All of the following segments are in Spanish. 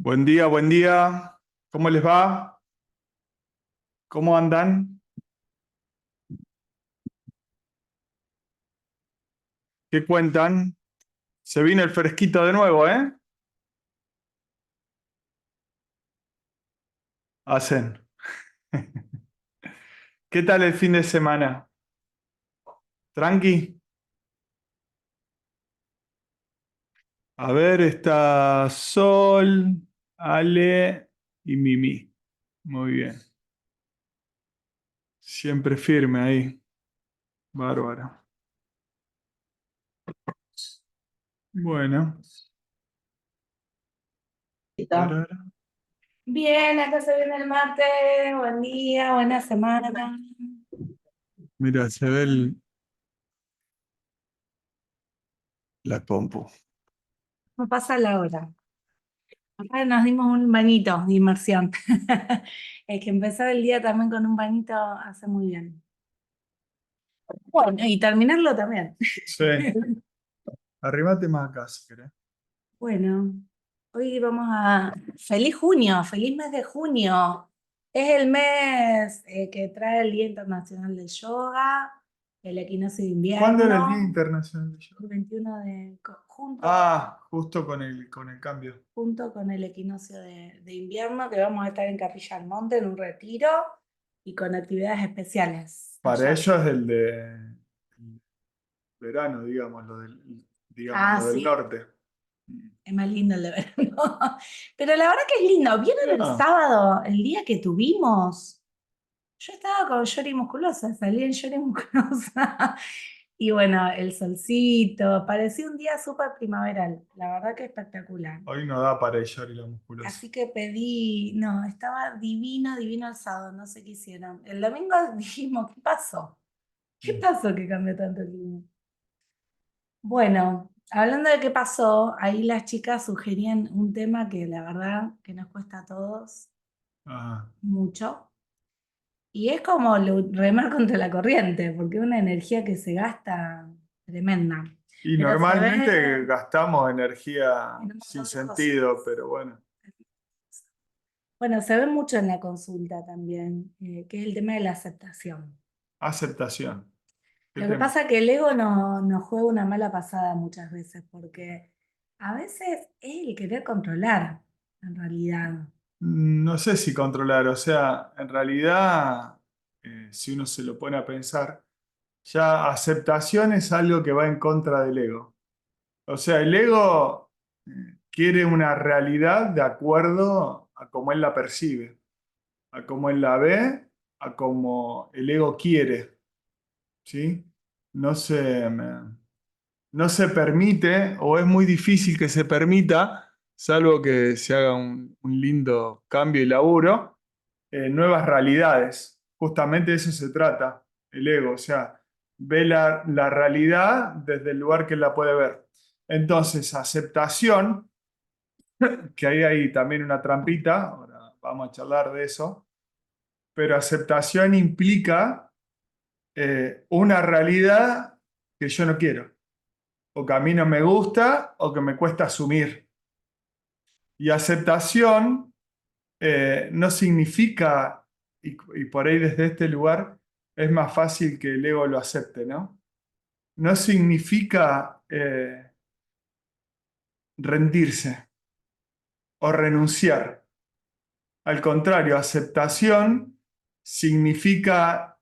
Buen día, buen día. ¿Cómo les va? ¿Cómo andan? ¿Qué cuentan? Se viene el fresquito de nuevo, ¿eh? Hacen. ¿Qué tal el fin de semana? ¿Tranqui? A ver, está Sol, Ale y Mimi. Muy bien. Siempre firme ahí. Bárbaro. Bueno. Listo. Bien, acá se viene el martes. Buen día, buena semana. Mira, se ve la compu. No pasa la hora. Acá nos dimos un bañito de inmersión. Es que empezar el día también con un bañito hace muy bien. Bueno, y terminarlo también. Sí. Arrímate más acá si querés. Bueno, hoy vamos a... Feliz junio, feliz mes de junio. Es el mes que trae el Día Internacional del Yoga, el equinoccio de ¿Cuándo era el Día invierno, Internacional de Yoga? el 21 de junio. Ah, justo con el cambio. Junto con el equinoccio de invierno, que vamos a estar en Capilla del Monte en un retiro y con actividades especiales Para allá. ellos es el de verano, digamos, Ah, lo del sí, norte. es más lindo el de verano. Pero la verdad que es lindo. ¿Vieron el Ah, sábado, el día que tuvimos? Yo estaba con Yori Musculosa, salí en Yori Musculosa. Y bueno, el solcito, parecía un día súper primaveral. La verdad que espectacular. hoy no da para el y la musculosa. Así que pedí, no, estaba divino, divino el sábado, no sé qué hicieron. El domingo dijimos, ¿qué pasó? ¿Qué Mm. pasó que cambió tanto el clima? Bueno, hablando de qué pasó, ahí las chicas sugerían un tema que la verdad que nos cuesta a todos Ah. mucho. Y es como remar contra la corriente, porque es una energía que se gasta tremenda. Y Pero se normalmente ve gastamos energía en un sin montón de cosas. sentido, pero bueno. Bueno, se ve mucho en la consulta también, que es el tema de la aceptación. Aceptación. ¿Qué Lo que tema? pasa es que el ego nos juega una mala pasada muchas veces, porque a veces es el querer controlar, en realidad. No sé si controlar, o sea, en realidad, si uno se lo pone a pensar, ya aceptación es algo que va en contra del ego. O sea, el ego quiere una realidad de acuerdo a cómo él la percibe, a cómo él la ve, a cómo el ego quiere, ¿sí? No se, no se permite, o es muy difícil que se permita, salvo que se haga un lindo cambio y laburo, nuevas realidades. Justamente de eso se trata, el ego, o sea, ve la realidad desde el lugar que él la puede ver. Entonces, aceptación, que ahí hay también una trampita, ahora vamos a charlar de eso, pero aceptación implica una realidad que yo no quiero, o que a mí no me gusta, o que me cuesta asumir. Y aceptación no significa, y por ahí desde este lugar es más fácil que el ego lo acepte, ¿no? No significa rendirse o renunciar. Al contrario, aceptación significa...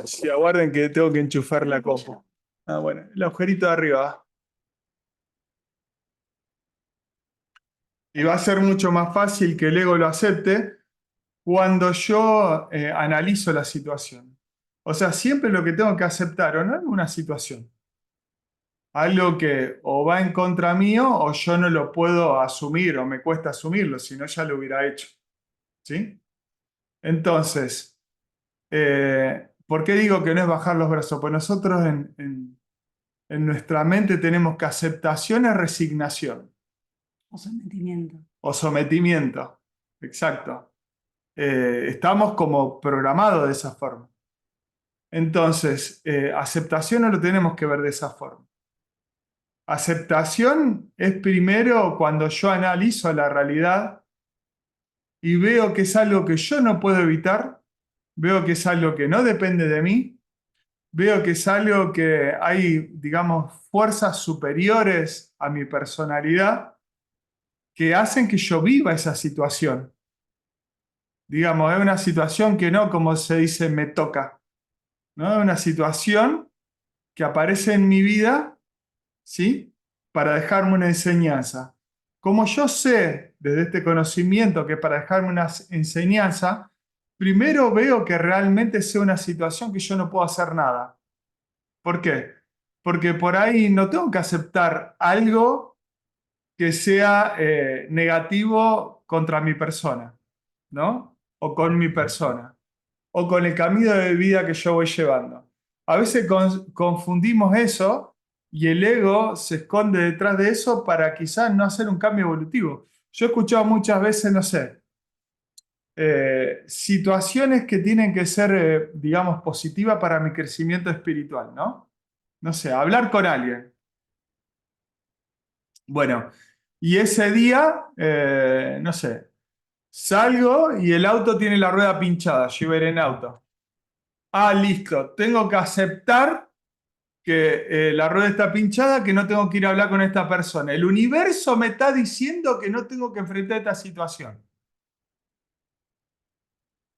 si aguarden que tengo que enchufar la compu. Ah, bueno, el agujerito de arriba. Y va a ser mucho más fácil que el ego lo acepte cuando yo analizo la situación. O sea, siempre lo que tengo que aceptar o no es una situación. Algo que o va en contra mío o yo no lo puedo asumir o me cuesta asumirlo, si no ya lo hubiera hecho. ¿Sí? Entonces, ¿por qué digo que no es bajar los brazos? Pues nosotros en nuestra mente tenemos que aceptación es resignación O sometimiento. o sometimiento. Exacto. Estamos como programados de esa forma. Entonces, aceptación no lo tenemos que ver de esa forma. Aceptación es primero cuando yo analizo la realidad y veo que es algo que yo no puedo evitar, veo que es algo que no depende de mí, veo que es algo que hay, digamos, fuerzas superiores a mi personalidad que hacen que yo viva esa situación. Digamos, es una situación que no, como se dice, me toca, ¿no? Es una situación que aparece en mi vida, ¿sí? Para dejarme una enseñanza. Como yo sé desde este conocimiento que para dejarme una enseñanza, primero veo que realmente sea una situación que yo no puedo hacer nada. ¿Por qué? Porque por ahí no tengo que aceptar algo que sea negativo contra mi persona, ¿no? O con mi persona, o con el camino de vida que yo voy llevando. A veces confundimos eso y el ego se esconde detrás de eso para quizás no hacer un cambio evolutivo. Yo he escuchado muchas veces, no sé, situaciones que tienen que ser, digamos, positivas para mi crecimiento espiritual, ¿no? No sé, hablar con alguien. Bueno, y ese día, no sé, salgo y el auto tiene la rueda pinchada, yo iba a ir en auto. Ah, listo, tengo que aceptar que la rueda está pinchada, que no tengo que ir a hablar con esta persona. El universo me está diciendo que no tengo que enfrentar esta situación.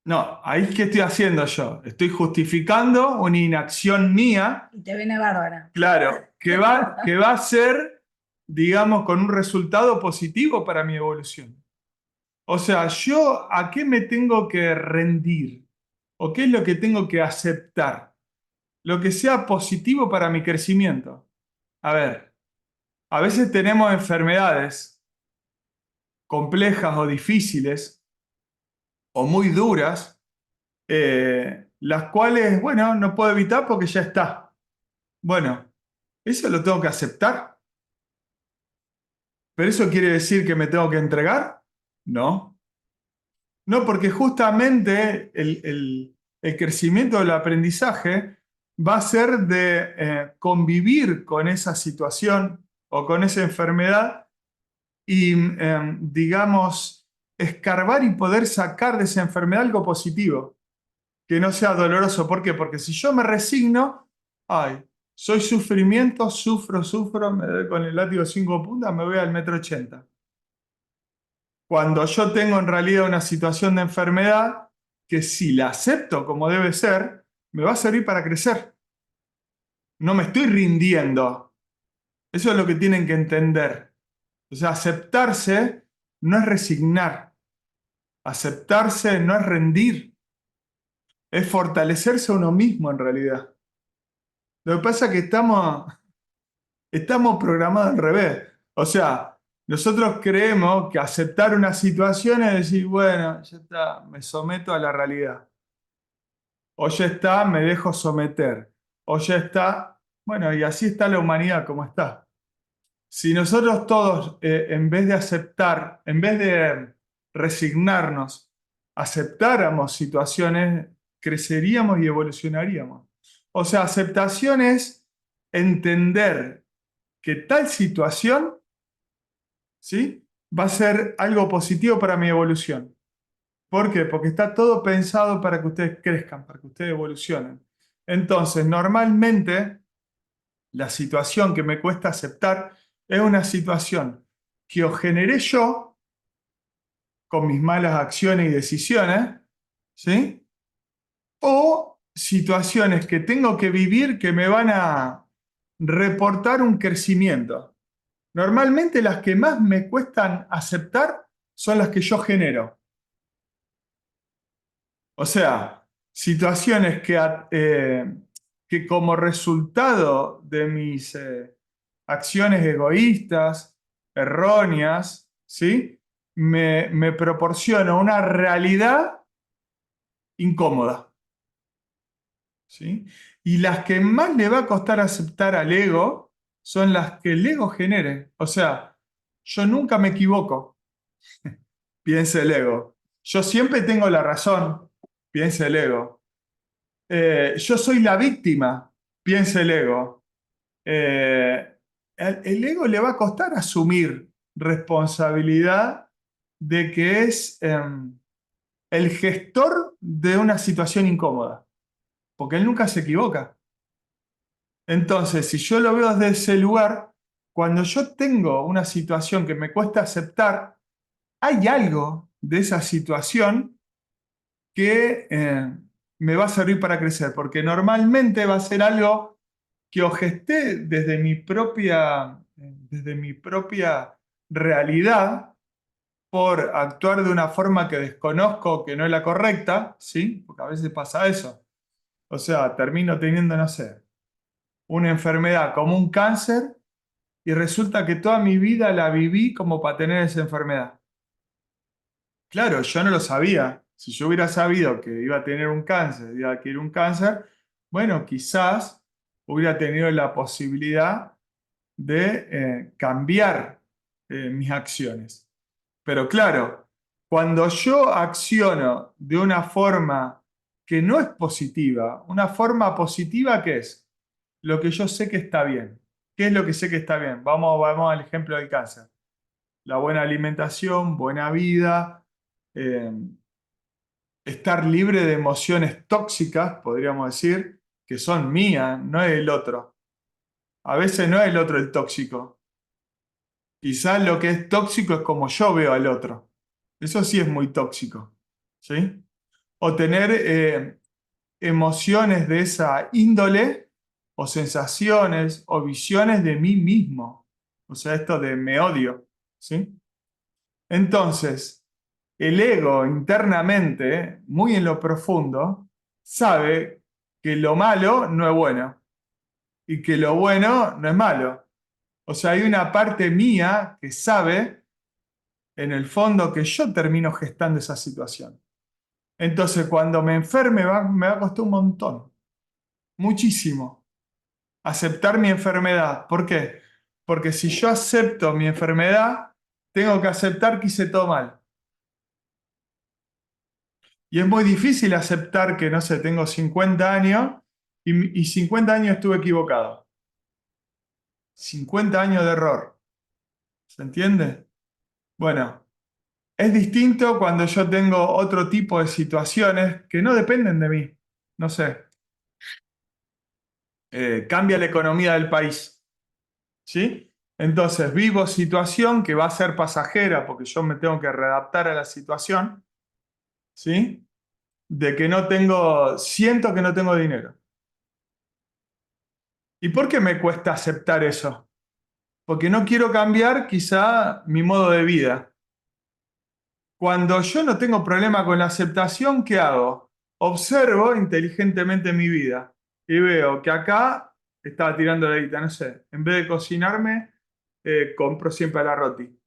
No, ahí ¿qué estoy haciendo yo? Estoy justificando una inacción mía, Y te viene bárbara. claro, que va a ser, digamos, con un resultado positivo para mi evolución. O sea, ¿yo a qué me tengo que rendir? ¿O qué es lo que tengo que aceptar? Lo que sea positivo para mi crecimiento. A ver, a veces tenemos enfermedades complejas o difíciles o muy duras, las cuales, bueno, no puedo evitar porque ya está. Bueno, eso lo tengo que aceptar. ¿Pero eso quiere decir que me tengo que entregar? No. No, porque justamente el crecimiento del aprendizaje va a ser de convivir con esa situación o con esa enfermedad y, digamos, escarbar y poder sacar de esa enfermedad algo positivo, que no sea doloroso. ¿Por qué? Porque si yo me resigno, ay, soy sufrimiento, sufro, me doy con el látigo 5 puntas, me voy al 1,80 m. Cuando yo tengo en realidad una situación de enfermedad que si la acepto como debe ser, me va a servir para crecer. No me estoy rindiendo. Eso es lo que tienen que entender. O sea, aceptarse no es resignar. Aceptarse no es rendir. Es fortalecerse a uno mismo en realidad. Lo que pasa es que estamos programados al revés. O sea, nosotros creemos que aceptar una situación es decir, bueno, ya está, me someto a la realidad. O ya está, me dejo someter. O ya está, bueno, y así está la humanidad como está. Si nosotros todos, en vez de aceptar, en vez de resignarnos, aceptáramos situaciones, creceríamos y evolucionaríamos. O sea, aceptación es entender que tal situación, ¿sí? Va a ser algo positivo para mi evolución. ¿Por qué? Porque está todo pensado para que ustedes crezcan, para que ustedes evolucionen. Entonces, normalmente, la situación que me cuesta aceptar es una situación que o generé yo con mis malas acciones y decisiones, ¿sí? O situaciones que tengo que vivir que me van a reportar un crecimiento. Normalmente las que más me cuestan aceptar son las que yo genero. O sea, situaciones que como resultado de mis acciones egoístas, erróneas, ¿sí? Me proporciona una realidad incómoda, ¿sí? Y las que más le va a costar aceptar al ego son las que el ego genere. O sea, yo nunca me equivoco, piensa el ego. Yo siempre tengo la razón, piensa el ego. Yo soy la víctima, piensa el ego. Eh, el ego le va a costar asumir responsabilidad de que es el gestor de una situación incómoda, porque él nunca se equivoca. Entonces, si yo lo veo desde ese lugar, cuando yo tengo una situación que me cuesta aceptar, hay algo de esa situación que me va a servir para crecer, porque normalmente va a ser algo que o gesté desde mi propia realidad por actuar de una forma que desconozco que no es la correcta, ¿sí? Porque a veces pasa eso. O sea, termino teniendo, no sé, una enfermedad como un cáncer y resulta que toda mi vida la viví como para tener esa enfermedad. Claro, yo no lo sabía. Si yo hubiera sabido que iba a tener un cáncer, iba a adquirir un cáncer, bueno, quizás hubiera tenido la posibilidad de cambiar mis acciones. Pero claro, cuando yo acciono de una forma que no es positiva, una forma positiva que es lo que yo sé que está bien. ¿Qué es lo que sé que está bien? Vamos al ejemplo del cáncer. La buena alimentación, buena vida, eh, estar libre de emociones tóxicas, podríamos decir, que son mías, no es el otro. A veces no es el otro el tóxico. Quizás lo que es tóxico es como yo veo al otro. Eso sí es muy tóxico. ¿Sí? O tener emociones de esa índole, o sensaciones, o visiones de mí mismo. O sea, esto de me odio. ¿Sí? Entonces, el ego internamente, muy en lo profundo, sabe que lo malo no es bueno y que lo bueno no es malo. O sea, hay una parte mía que sabe, en el fondo, que yo termino gestando esa situación. Entonces, cuando me enferme, me va a costar un montón, muchísimo, aceptar mi enfermedad. ¿Por qué? Porque si yo acepto mi enfermedad, tengo que aceptar que hice todo mal. Y es muy difícil aceptar que, no sé, tengo 50 años y 50 años estuve equivocado. 50 años de error. ¿Se entiende? Bueno, es distinto cuando yo tengo otro tipo de situaciones que no dependen de mí. No sé, cambia la economía del país, ¿sí? Entonces vivo situación que va a ser pasajera porque yo me tengo que readaptar a la situación, ¿sí? De que no tengo, siento que no tengo dinero. ¿Y por qué me cuesta aceptar eso? Porque no quiero cambiar quizá mi modo de vida. Cuando yo no tengo problema con la aceptación, ¿qué hago? Observo inteligentemente mi vida y veo que acá estaba tirando la guita, no sé, en vez de cocinarme, compro siempre a la roti,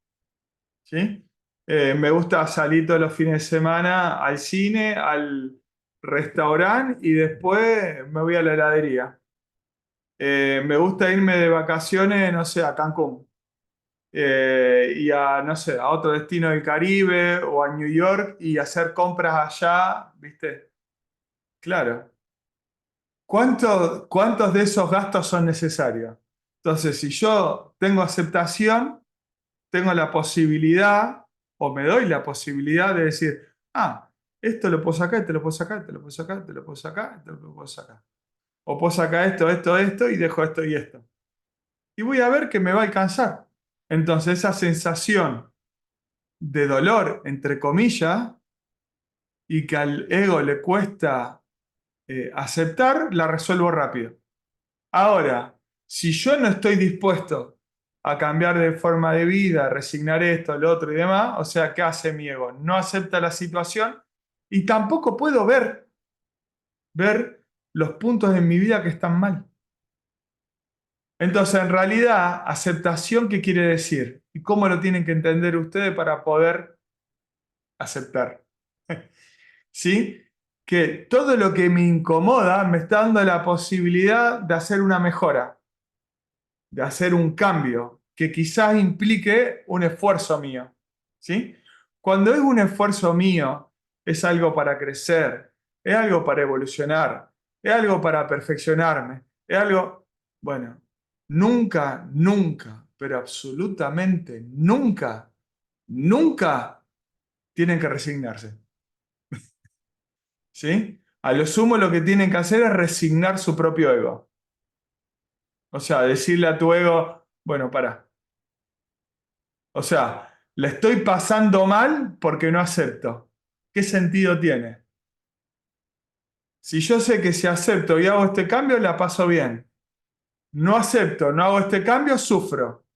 ¿sí? Me gusta salir todos los fines de semana al cine, al restaurante y después me voy a la heladería. Me gusta irme de vacaciones, no sé, a Cancún. Y a, no sé, a otro destino del Caribe o a New York y hacer compras allá, ¿viste? Claro. ¿Cuántos de esos gastos son necesarios? Entonces, si yo tengo aceptación, tengo la posibilidad, o me doy la posibilidad de decir, ah, esto lo puedo sacar, te lo puedo sacar, te lo puedo sacar, te lo puedo sacar, te lo puedo sacar. O puedo sacar esto y dejo esto y esto. Y voy a ver que me va a alcanzar. Entonces, esa sensación de dolor, entre comillas, y que al ego le cuesta aceptar, la resuelvo rápido. Ahora, si yo no estoy dispuesto a cambiar de forma de vida, a resignar esto, lo otro y demás, o sea, ¿qué hace mi ego? No acepta la situación y tampoco puedo ver los puntos en mi vida que están mal. Entonces, en realidad, aceptación, ¿qué quiere decir? ¿Y cómo lo tienen que entender ustedes para poder aceptar? ¿Sí? Que todo lo que me incomoda me está dando la posibilidad de hacer una mejora, de hacer un cambio, que quizás implique un esfuerzo mío. ¿Sí? Cuando es un esfuerzo mío, es algo para crecer, es algo para evolucionar, es algo para perfeccionarme, es algo, bueno. nunca, nunca, pero absolutamente nunca, nunca tienen que resignarse. ¿Sí? A lo sumo lo que tienen que hacer es resignar su propio ego. O sea, decirle a tu ego, bueno, para. O sea, le estoy pasando mal porque no acepto. ¿Qué sentido tiene? Si yo sé que si acepto y hago este cambio, la paso bien. No acepto, no hago este cambio, sufro.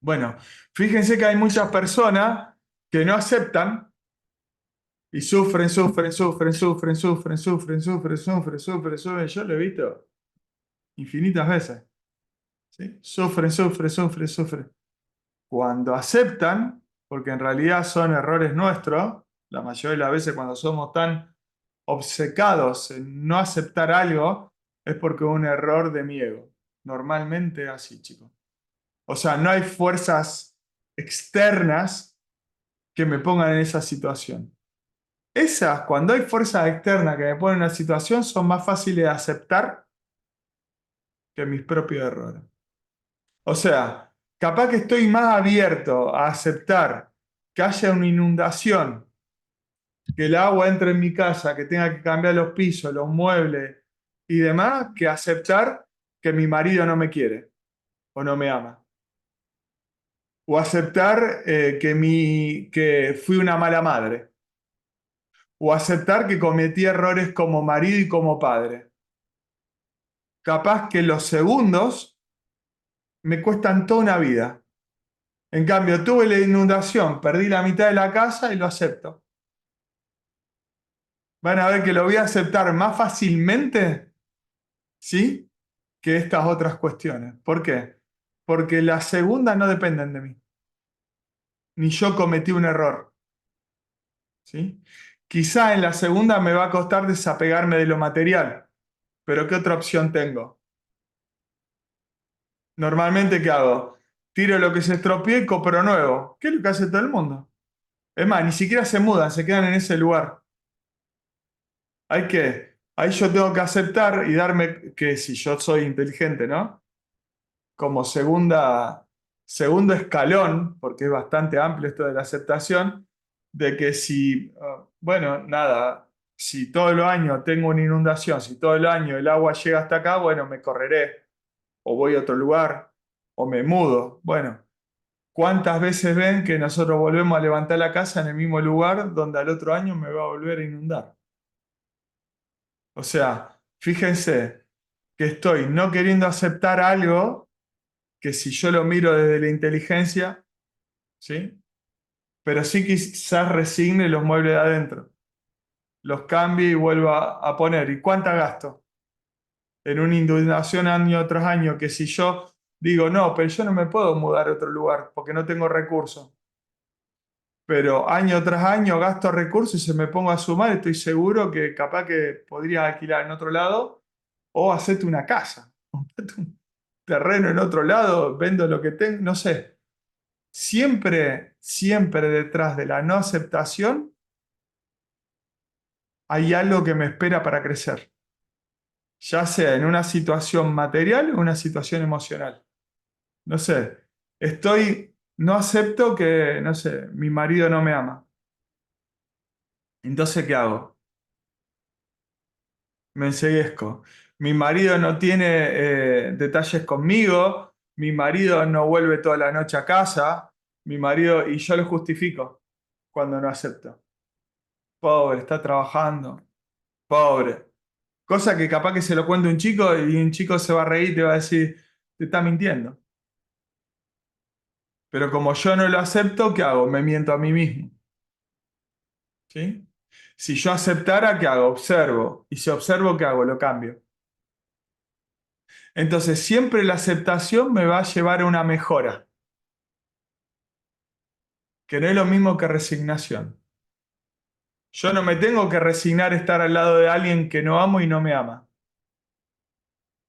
Bueno, fíjense que hay muchas personas que no aceptan y sufren, sufren, sufren, sufren, sufren, sufren, sufren, sufren, sufren, sufren. Yo lo he visto infinitas veces. ¿Sí? Sufren, sufren, sufren, sufren. Cuando aceptan, porque en realidad son errores nuestros, la mayoría de las veces cuando somos tan obcecados en no aceptar algo, es porque es un error de mi ego. Normalmente así, chicos. O sea, no hay fuerzas externas que me pongan en esa situación. Esas, cuando hay fuerzas externas que me ponen en una situación, son más fáciles de aceptar que mis propios errores. O sea, capaz que estoy más abierto a aceptar que haya una inundación, que el agua entre en mi casa, que tenga que cambiar los pisos, los muebles y demás, que aceptar que mi marido no me quiere o no me ama. O aceptar que fui una mala madre. O aceptar que cometí errores como marido y como padre. Capaz que los segundos me cuestan toda una vida. En cambio, tuve la inundación, perdí la mitad de la casa y lo acepto. Van a ver que lo voy a aceptar más fácilmente, ¿sí? Que estas otras cuestiones. ¿Por qué? Porque las segundas no dependen de mí, ni yo cometí un error, ¿sí? Quizá en la segunda me va a costar desapegarme de lo material, pero ¿qué otra opción tengo? Normalmente, ¿qué hago? Tiro lo que se estropee y compro nuevo. ¿Qué es lo que hace todo el mundo? Es más, ni siquiera se mudan, se quedan en ese lugar. Ahí yo tengo que aceptar y darme que si yo soy inteligente, ¿no? Como segundo escalón, porque es bastante amplio esto de la aceptación, de que si, bueno, nada, si todo el año tengo una inundación, si todo el año el agua llega hasta acá, bueno, me correré, o voy a otro lugar, o me mudo. Bueno, ¿cuántas veces ven que nosotros volvemos a levantar la casa en el mismo lugar donde al otro año me va a volver a inundar? O sea, fíjense que estoy no queriendo aceptar algo que si yo lo miro desde la inteligencia, ¿sí? Pero sí quizás resigne los muebles de adentro, los cambie y vuelva a poner. ¿Y cuánta gasto? En una inundación año tras año, que si yo digo, no, pero yo no me puedo mudar a otro lugar porque no tengo recursos. Pero año tras año gasto recursos y se me pongo a sumar, estoy seguro que capaz que podría alquilar en otro lado o hacerte una casa, comprate un terreno en otro lado, vendo lo que tengo, no sé. Siempre, siempre detrás de la no aceptación hay algo que me espera para crecer, ya sea en una situación material o una situación emocional. No sé, no acepto que, no sé, mi marido no me ama. Entonces, ¿qué hago? Me enceguezco. Mi marido no tiene detalles conmigo, mi marido no vuelve toda la noche a casa, mi marido, y yo lo justifico cuando no acepto. Pobre, está trabajando, pobre. Cosa que capaz que se lo cuente un chico y un chico se va a reír y te va a decir, te está mintiendo. Pero como yo no lo acepto, ¿qué hago? Me miento a mí mismo. ¿Sí? Si yo aceptara, ¿qué hago? Observo. Y si observo, ¿qué hago? Lo cambio. Entonces, siempre la aceptación me va a llevar a una mejora, que no es lo mismo que resignación. Yo no me tengo que resignar a estar al lado de alguien que no amo y no me ama.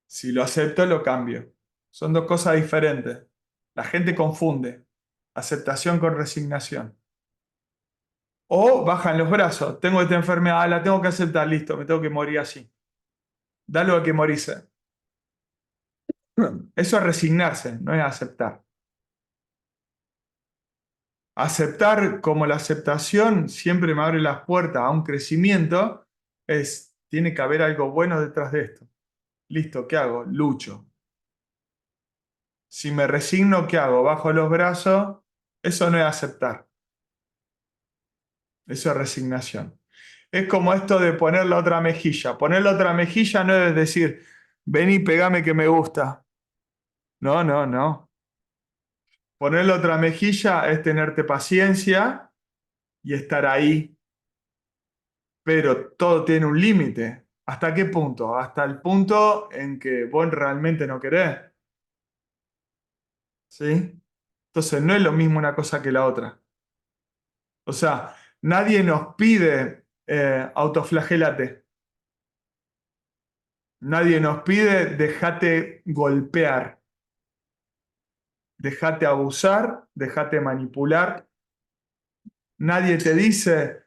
Si lo acepto, lo cambio. Son dos cosas diferentes. La gente confunde aceptación con resignación. O bajan los brazos. Tengo esta enfermedad, la tengo que aceptar, listo, me tengo que morir así. Dalo a que morirse. Eso es resignarse, no es aceptar. Aceptar como la aceptación siempre me abre las puertas a un crecimiento, tiene que haber algo bueno detrás de esto. Listo, ¿qué hago? Lucho. Si me resigno, ¿qué hago? Bajo los brazos. Eso no es aceptar, eso es resignación. Es como esto de poner la otra mejilla. Poner la otra mejilla no es decir, vení, pegame que me gusta. No, no, no. Poner la otra mejilla es tenerte paciencia y estar ahí, pero todo tiene un límite. ¿Hasta qué punto? Hasta el punto en que vos realmente no querés. ¿Sí? Entonces no es lo mismo una cosa que la otra. O sea, nadie nos pide autoflagélate. Nadie nos pide dejate golpear, dejate abusar, dejate manipular. Nadie te dice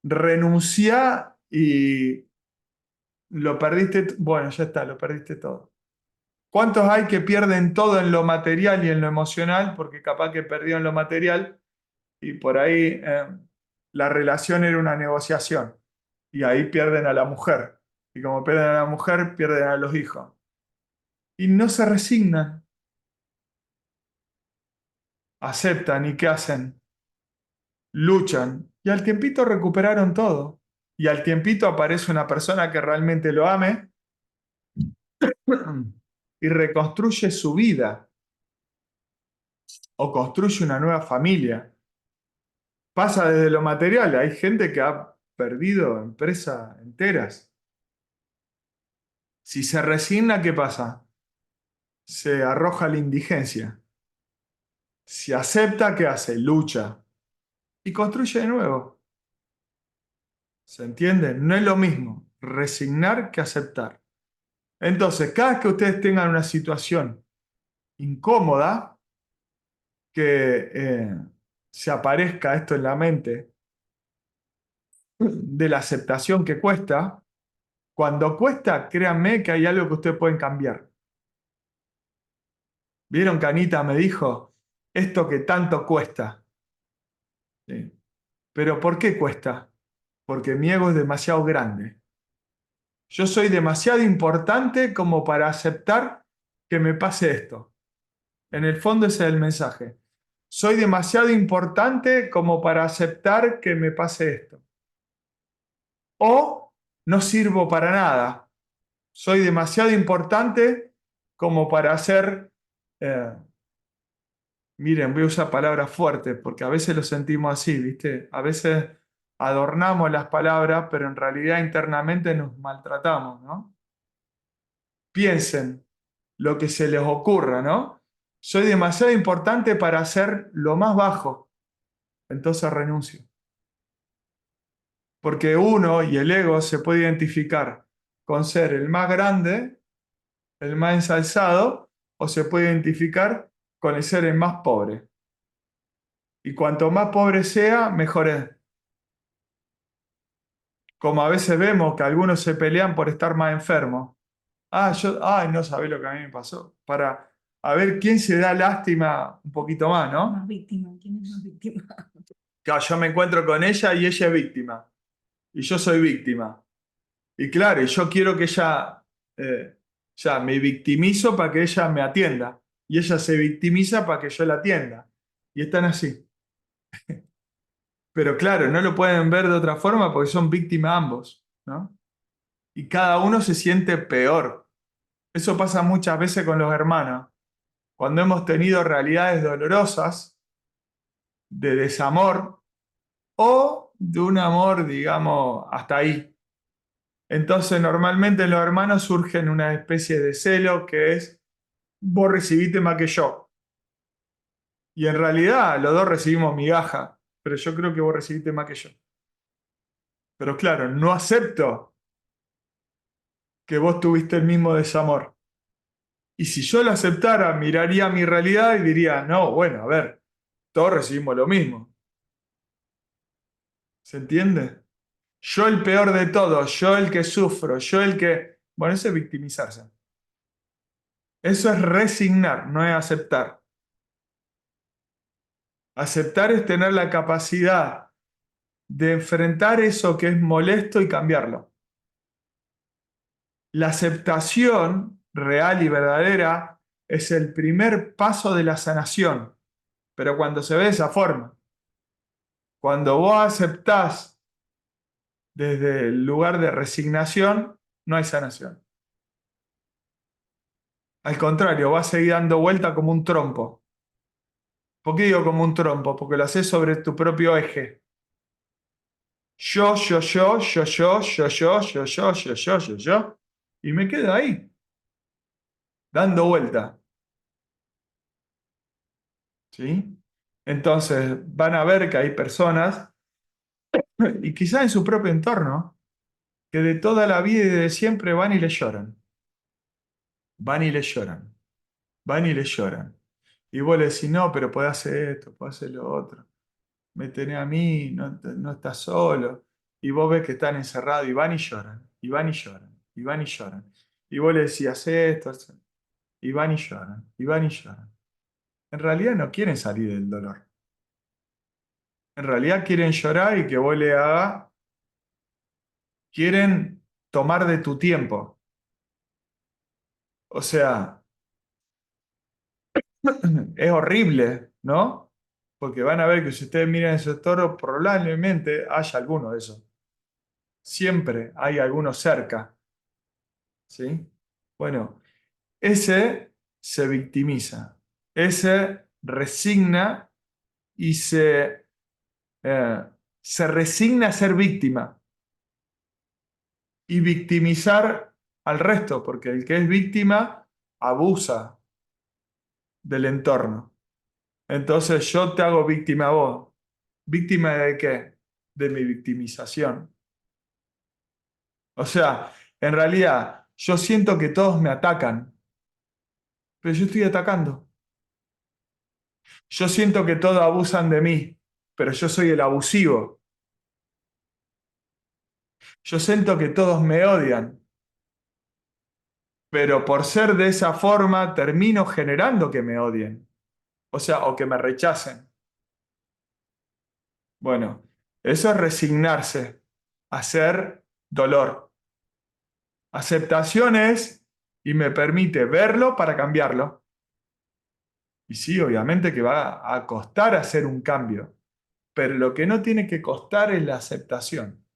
renuncia y lo perdiste. Bueno, ya está, lo perdiste todo. ¿Cuántos hay que pierden todo en lo material y en lo emocional? Porque capaz que perdió en lo material y por ahí la relación era una negociación. Y ahí pierden a la mujer. Y como pierden a la mujer, pierden a los hijos. Y no se resignan, aceptan y ¿qué hacen? Luchan. Y al tiempito recuperaron todo. Y al tiempito aparece una persona que realmente lo ame y reconstruye su vida o construye una nueva familia. Pasa desde lo material. Hay gente que ha perdido empresas enteras. Si se resigna, ¿qué pasa? Se arroja a la indigencia. Si acepta, ¿qué hace? Lucha y construye de nuevo. ¿Se entiende? No es lo mismo resignar que aceptar. Entonces, cada vez que ustedes tengan una situación incómoda, que se aparezca esto en la mente de la aceptación que cuesta, cuando cuesta, créanme que hay algo que ustedes pueden cambiar. ¿Vieron que Anita me dijo esto que tanto cuesta? ¿Sí? ¿Pero por qué cuesta? Porque mi ego es demasiado grande. Yo soy demasiado importante como para aceptar que me pase esto. En el fondo ese es el mensaje. Soy demasiado importante como para aceptar que me pase esto. O no sirvo para nada. Soy demasiado importante como para hacer, eh, miren, voy a usar palabras fuertes porque a veces lo sentimos así, ¿viste? A veces adornamos las palabras, pero en realidad internamente nos maltratamos, ¿no? Piensen lo que se les ocurra, ¿no? Soy demasiado importante para hacer lo más bajo, entonces renuncio. Porque uno y el ego se puede identificar con ser el más grande, el más ensalzado, o se puede identificar con el ser el más pobre. Y cuanto más pobre sea, mejor es. Como a veces vemos que algunos se pelean por estar más enfermos. Ay, no sabés lo que a mí me pasó. Para a ver quién se da lástima un poquito más, Más ¿no? víctima, ¿quién es más víctima? Claro, yo me encuentro con ella y ella es víctima. Y yo soy víctima. Y claro, y yo quiero que ella, ya me victimizo para que ella me atienda. Y ella se victimiza para que yo la atienda. Y están así. Pero claro, no lo pueden ver de otra forma porque son víctimas ambos, ¿no? Y cada uno se siente peor. Eso pasa muchas veces con los hermanos. Cuando hemos tenido realidades dolorosas de desamor o de un amor, digamos, hasta ahí. Entonces, normalmente en los hermanos surgen una especie de celo que es, vos recibiste más que yo. Y en realidad los dos recibimos migaja, pero yo creo que vos recibiste más que yo. Pero claro, no acepto que vos tuviste el mismo desamor. Y si yo lo aceptara, miraría mi realidad y diría, no, bueno, a ver, todos recibimos lo mismo. ¿Se entiende? Yo el peor de todos, yo el que sufro, yo el que... Bueno, eso es victimizarse. Eso es resignar, no es aceptar. Aceptar es tener la capacidad de enfrentar eso que es molesto y cambiarlo. La aceptación real y verdadera es el primer paso de la sanación, pero cuando se ve de esa forma, cuando vos aceptás desde el lugar de resignación, no hay sanación. Al contrario, vas a seguir dando vuelta como un trompo. ¿Por qué digo como un trompo? Porque lo haces sobre tu propio eje. Yo, y me quedo ahí, dando vuelta, ¿sí? Entonces van a ver que hay personas, y quizás en su propio entorno, que de toda la vida y de siempre van y le lloran, van y le lloran, van y le lloran. Y vos le decís, no, pero podés hacer esto, podés hacer lo otro. Me tenés a mí, no, no estás solo. Y vos ves que están encerrados y van y lloran, y van y lloran, y van y lloran. Y vos le decís, haz esto, y van y lloran, y van y lloran. En realidad no quieren salir del dolor. En realidad quieren llorar y que vos le hagas, quieren tomar de tu tiempo. O sea, es horrible, ¿no? Porque van a ver que si ustedes miran esos toros, probablemente haya alguno de esos. Siempre hay alguno cerca, ¿sí? Bueno, ese se victimiza, ese resigna y eh, se resigna a ser víctima y victimizar al resto, porque el que es víctima abusa del entorno. Entonces yo te hago víctima a vos. ¿Víctima de qué? De mi victimización. O sea, en realidad yo siento que todos me atacan, pero yo estoy atacando. Yo siento que todos abusan de mí, pero yo soy el abusivo. Yo siento que todos me odian, pero por ser de esa forma termino generando que me odien, o sea, o que me rechacen. Bueno, eso es resignarse, hacer dolor. Aceptación es y me permite verlo para cambiarlo. Y sí, obviamente que va a costar hacer un cambio, pero lo que no tiene que costar es la aceptación.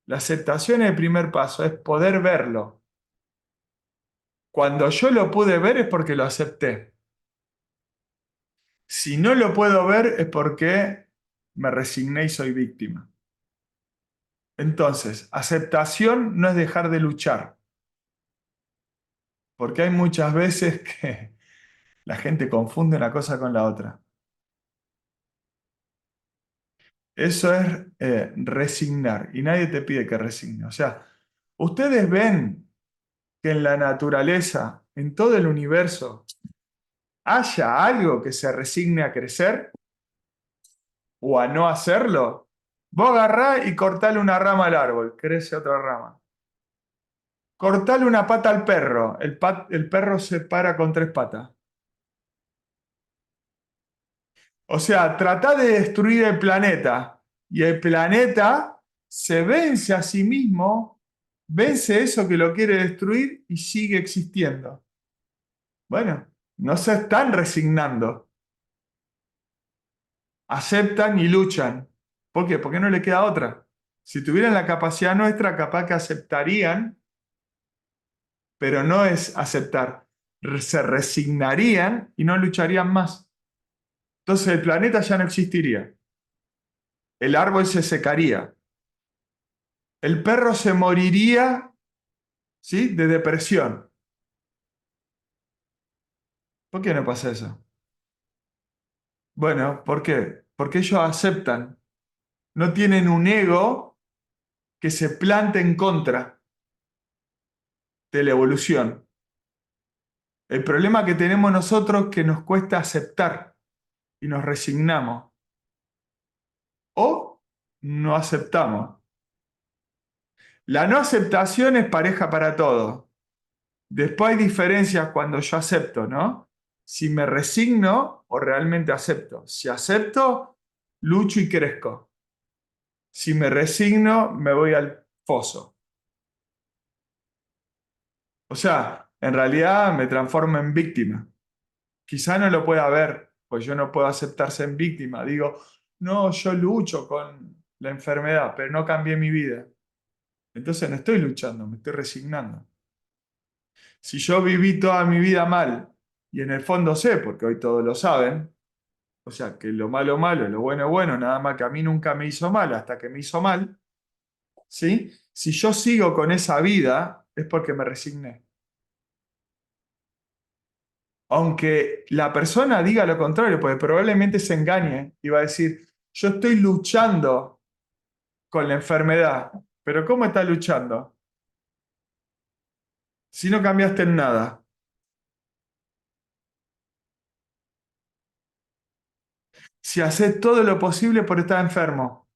La aceptación es el primer paso, es poder verlo. Cuando yo lo pude ver es porque lo acepté. Si no lo puedo ver es porque me resigné y soy víctima. Entonces, aceptación no es dejar de luchar, porque hay muchas veces que la gente confunde una cosa con la otra. Eso es resignar y nadie te pide que resigne. O sea, ustedes ven que en la naturaleza, en todo el universo, haya algo que se resigne a crecer o a no hacerlo. Vos agarrás y cortale una rama al árbol, crece otra rama. Cortale una pata al perro, el perro se para con tres patas. O sea, trata de destruir el planeta y el planeta se vence a sí mismo, vence eso que lo quiere destruir y sigue existiendo. Bueno, no se están resignando, aceptan y luchan. ¿Por qué? Porque no le queda otra. Si tuvieran la capacidad nuestra, capaz que aceptarían, pero no es aceptar. Se resignarían y no lucharían más. Entonces el planeta ya no existiría. El árbol se secaría. El perro se moriría, ¿sí? De depresión. ¿Por qué no pasa eso? Bueno, ¿por qué? Porque ellos aceptan, no tienen un ego que se plante en contra de la evolución. El problema que tenemos nosotros es que nos cuesta aceptar y nos resignamos o no aceptamos. La no aceptación es pareja para todo. Después hay diferencias cuando yo acepto, ¿no? Si me resigno o realmente acepto. Si acepto, lucho y crezco. Si me resigno, me voy al foso. O sea, en realidad me transformo en víctima. Quizá no lo pueda ver, pues yo no puedo aceptarse en víctima. Digo, no, yo lucho con la enfermedad, pero no cambié mi vida. Entonces no estoy luchando, me estoy resignando. Si yo viví toda mi vida mal, y en el fondo sé, porque hoy todos lo saben, o sea, que lo malo malo, lo bueno bueno, nada más que a mí nunca me hizo mal hasta que me hizo mal, ¿sí? Si yo sigo con esa vida, es porque me resigné. Aunque la persona diga lo contrario, porque probablemente se engañe y va a decir, yo estoy luchando con la enfermedad, pero ¿cómo estás luchando? Si no cambiaste en nada. Si haces todo lo posible por estar enfermo.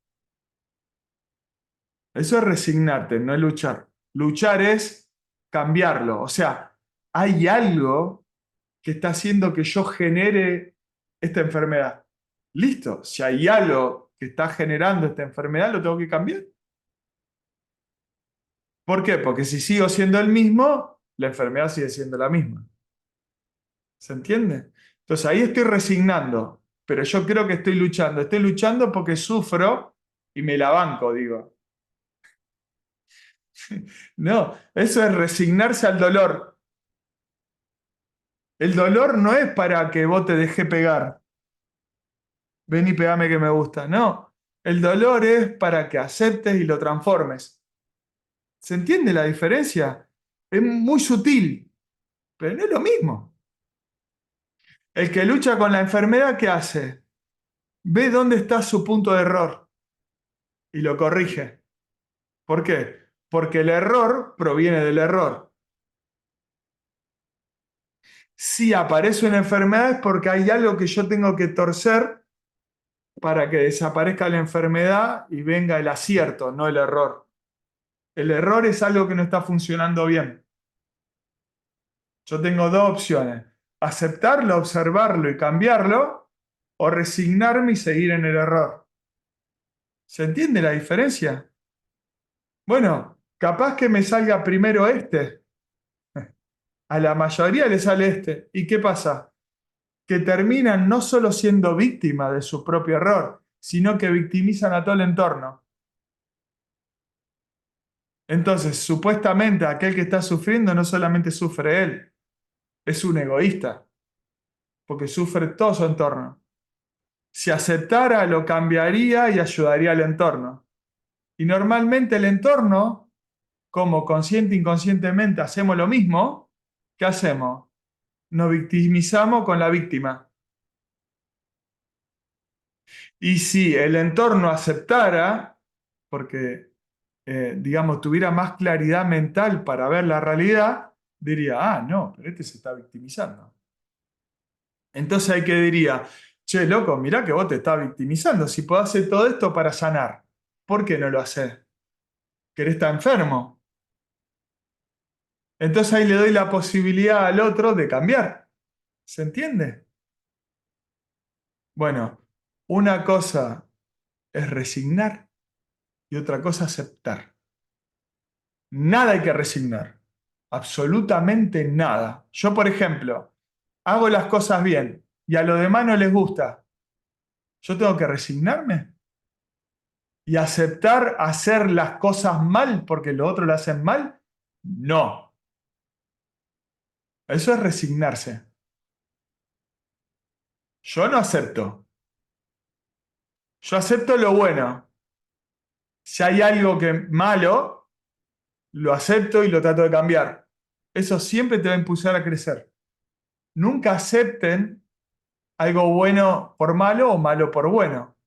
Eso es resignarte, no es luchar. Luchar es cambiarlo. O sea, hay algo que está haciendo que yo genere esta enfermedad. Listo, si hay algo que está generando esta enfermedad, lo tengo que cambiar. ¿Por qué? Porque si sigo siendo el mismo, la enfermedad sigue siendo la misma. ¿Se entiende? Entonces ahí estoy resignando, pero yo creo que estoy luchando. Estoy luchando porque sufro y me la banco, digo. No, eso es resignarse al dolor. El dolor no es para que vos te dejes pegar. Ven y pegame que me gusta. No, el dolor es para que aceptes y lo transformes. ¿Se entiende la diferencia? Es muy sutil, pero no es lo mismo. El que lucha con la enfermedad, ¿qué hace? Ve dónde está su punto de error y lo corrige. ¿Por qué? Porque el error proviene del error. Si aparece una enfermedad es porque hay algo que yo tengo que torcer para que desaparezca la enfermedad y venga el acierto, no el error. El error es algo que no está funcionando bien. Yo tengo dos opciones: aceptarlo, observarlo y cambiarlo, o resignarme y seguir en el error. ¿Se entiende la diferencia? Bueno, capaz que me salga primero este. A la mayoría le sale este. ¿Y qué pasa? Que terminan no solo siendo víctimas de su propio error, sino que victimizan a todo el entorno. Entonces, supuestamente aquel que está sufriendo no solamente sufre él, es un egoísta, porque sufre todo su entorno. Si aceptara, lo cambiaría y ayudaría al entorno. Y normalmente el entorno, como consciente e inconscientemente hacemos lo mismo, ¿qué hacemos? Nos victimizamos con la víctima. Y si el entorno aceptara, porque, digamos, tuviera más claridad mental para ver la realidad, diría, ah, no, pero este se está victimizando. Entonces hay que diría, che, loco, mirá que vos te estás victimizando. Si podés hacer todo esto para sanar, ¿por qué no lo haces? ¿Querés estar enfermo? Entonces ahí le doy la posibilidad al otro de cambiar. ¿Se entiende? Bueno, una cosa es resignar y otra cosa aceptar. Nada hay que resignar. Absolutamente nada. Yo, por ejemplo, hago las cosas bien y a los demás no les gusta. ¿Yo tengo que resignarme? ¿Y aceptar hacer las cosas mal porque los otros lo hacen mal? No. Eso es resignarse. Yo no acepto. Yo acepto lo bueno. Si hay algo que malo, lo acepto y lo trato de cambiar. Eso siempre te va a impulsar a crecer. Nunca acepten algo bueno por malo o malo por bueno.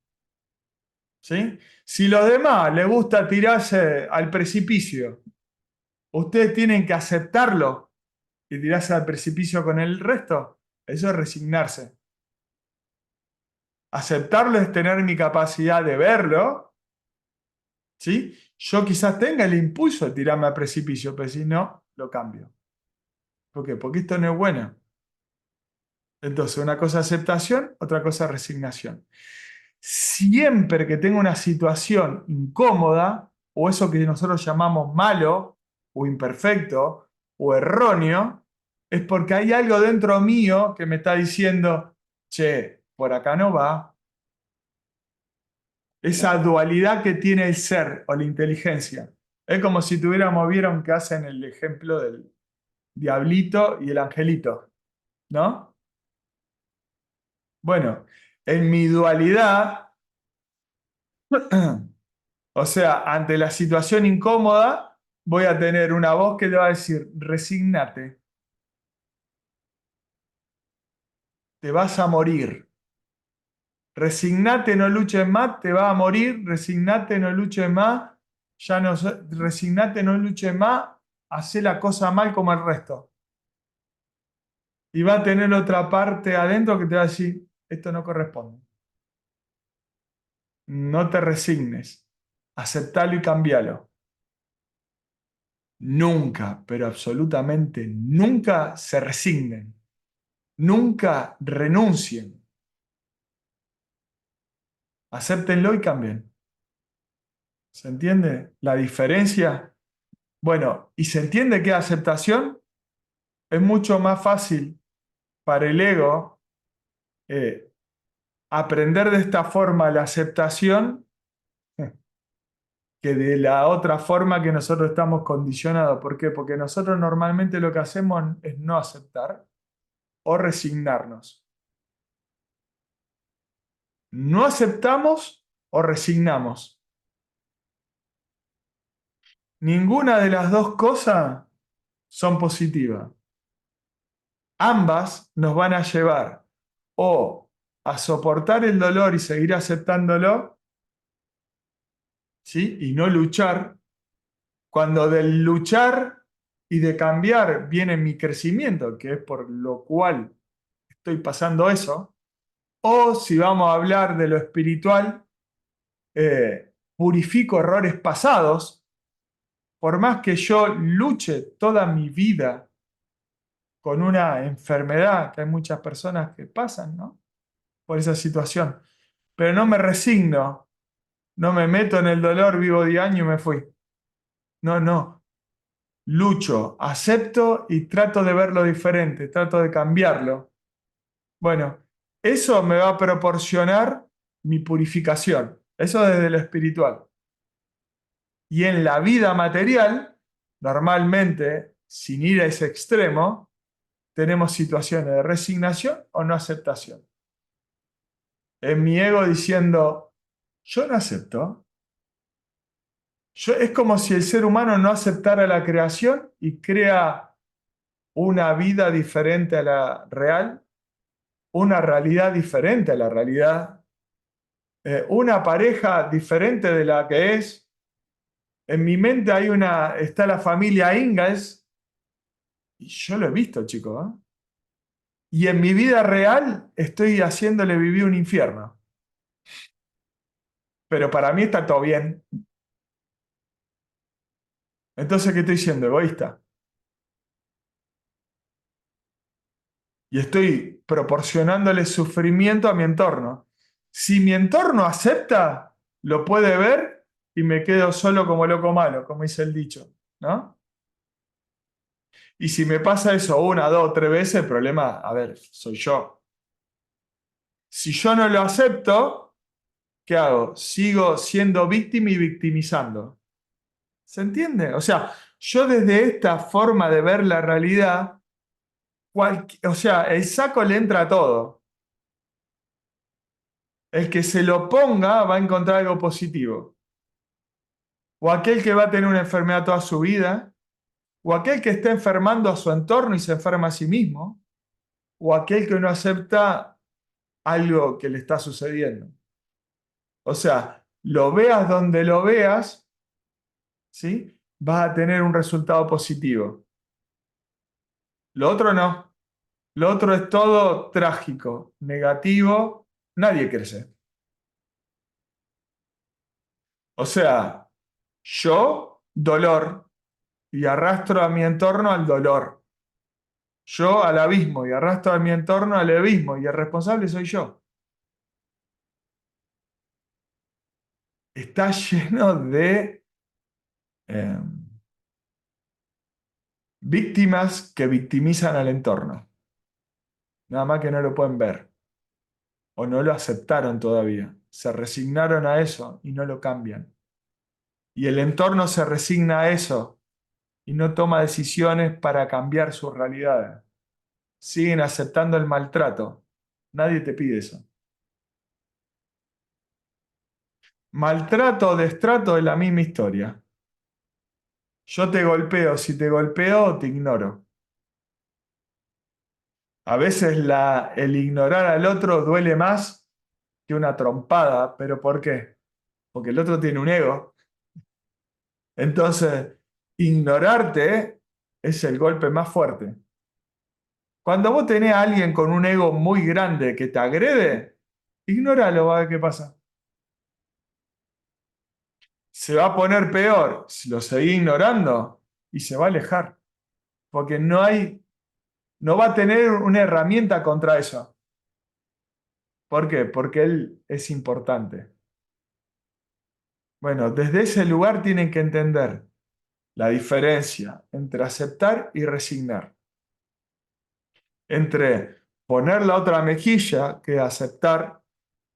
¿Sí? Si los demás les gusta tirarse al precipicio, ustedes tienen que aceptarlo y tirarse al precipicio con el resto. Eso es resignarse. Aceptarlo es tener mi capacidad de verlo, ¿sí? Yo quizás tenga el impulso de tirarme al precipicio, pero si no, lo cambio. ¿Por qué? Porque esto no es bueno. Entonces, una cosa es aceptación, otra cosa es resignación. Siempre que tengo una situación incómoda, o eso que nosotros llamamos malo, o imperfecto, o erróneo, es porque hay algo dentro mío que me está diciendo, che, por acá no va. Esa dualidad que tiene el ser o la inteligencia. Es como si tuviéramos, vieron que hacen el ejemplo del diablito y el angelito, ¿no? Bueno, en mi dualidad, o sea, ante la situación incómoda, voy a tener una voz que le va a decir, resignate, te vas a morir. Resignate, no luches más, te vas a morir. Resignate, no luches más. Ya no, resignate, no luches más. Hacé la cosa mal como el resto. Y va a tener otra parte adentro que te va a decir, esto no corresponde. No te resignes. Aceptalo y cambialo. Nunca, pero absolutamente nunca se resignen. Nunca renuncien. Acéptenlo y cambien. ¿Se entiende la diferencia? Bueno, y se entiende que aceptación es mucho más fácil para el ego eh, aprender de esta forma la aceptación que de la otra forma que nosotros estamos condicionados. ¿Por qué? Porque nosotros normalmente lo que hacemos es no aceptar o resignarnos. No aceptamos o resignamos. Ninguna de las dos cosas son positivas. Ambas nos van a llevar o a soportar el dolor y seguir aceptándolo, ¿sí? Y no luchar, cuando del luchar y de cambiar viene mi crecimiento, que es por lo cual estoy pasando eso, o si vamos a hablar de lo espiritual, purifico errores pasados, por más que yo luche toda mi vida con una enfermedad, que hay muchas personas que pasan, ¿no? Por esa situación, pero no me resigno, no me meto en el dolor, vivo 10 años y me fui. No, no, lucho, acepto y trato de verlo diferente, trato de cambiarlo. Bueno, eso me va a proporcionar mi purificación, eso desde lo espiritual. Y en la vida material, normalmente, sin ir a ese extremo, tenemos situaciones de resignación o no aceptación. En mi ego diciendo, yo no acepto. Es como si el ser humano no aceptara la creación y crea una vida diferente a la real, una realidad diferente a la realidad, una pareja diferente de la que es. En mi mente está la familia Ingalls, y yo lo he visto, chicos, ¿eh? Y en mi vida real estoy haciéndole vivir un infierno. Pero para mí está todo bien. Entonces, ¿qué estoy siendo? Egoísta. Y estoy proporcionándole sufrimiento a mi entorno. Si mi entorno acepta, lo puede ver y me quedo solo como loco malo, como dice el dicho, ¿no? Y si me pasa eso una, dos, tres veces, el problema, a ver, soy yo. Si yo no lo acepto, ¿qué hago? Sigo siendo víctima y victimizando. ¿Se entiende? O sea, yo desde esta forma de ver la realidad, o sea, el saco le entra a todo. El que se lo ponga va a encontrar algo positivo. O aquel que va a tener una enfermedad toda su vida, o aquel que está enfermando a su entorno y se enferma a sí mismo, o aquel que no acepta algo que le está sucediendo. O sea, lo veas donde lo veas, ¿sí? Vas a tener un resultado positivo. Lo otro no. Lo otro es todo trágico, negativo, nadie crece. O sea, yo, dolor, y arrastro a mi entorno al dolor. Yo al abismo y arrastro a mi entorno al abismo y el responsable soy yo. Está lleno de eh, víctimas que victimizan al entorno. Nada más que no lo pueden ver o no lo aceptaron todavía. Se resignaron a eso y no lo cambian. Y el entorno se resigna a eso y no toma decisiones para cambiar su realidad. Siguen aceptando el maltrato. Nadie te pide eso. Maltrato o destrato es la misma historia. Yo te golpeo, si te golpeo, te ignoro. A veces el ignorar al otro duele más que una trompada, pero ¿por qué? Porque el otro tiene un ego. Entonces, ignorarte es el golpe más fuerte. Cuando vos tenés a alguien con un ego muy grande que te agrede, ignóralo, a ver qué pasa. Se va a poner peor si lo seguís ignorando y se va a alejar, porque no va a tener una herramienta contra eso. ¿Por qué? Porque él es importante. Bueno, desde ese lugar tienen que entender la diferencia entre aceptar y resignar, entre poner la otra mejilla, que es aceptar,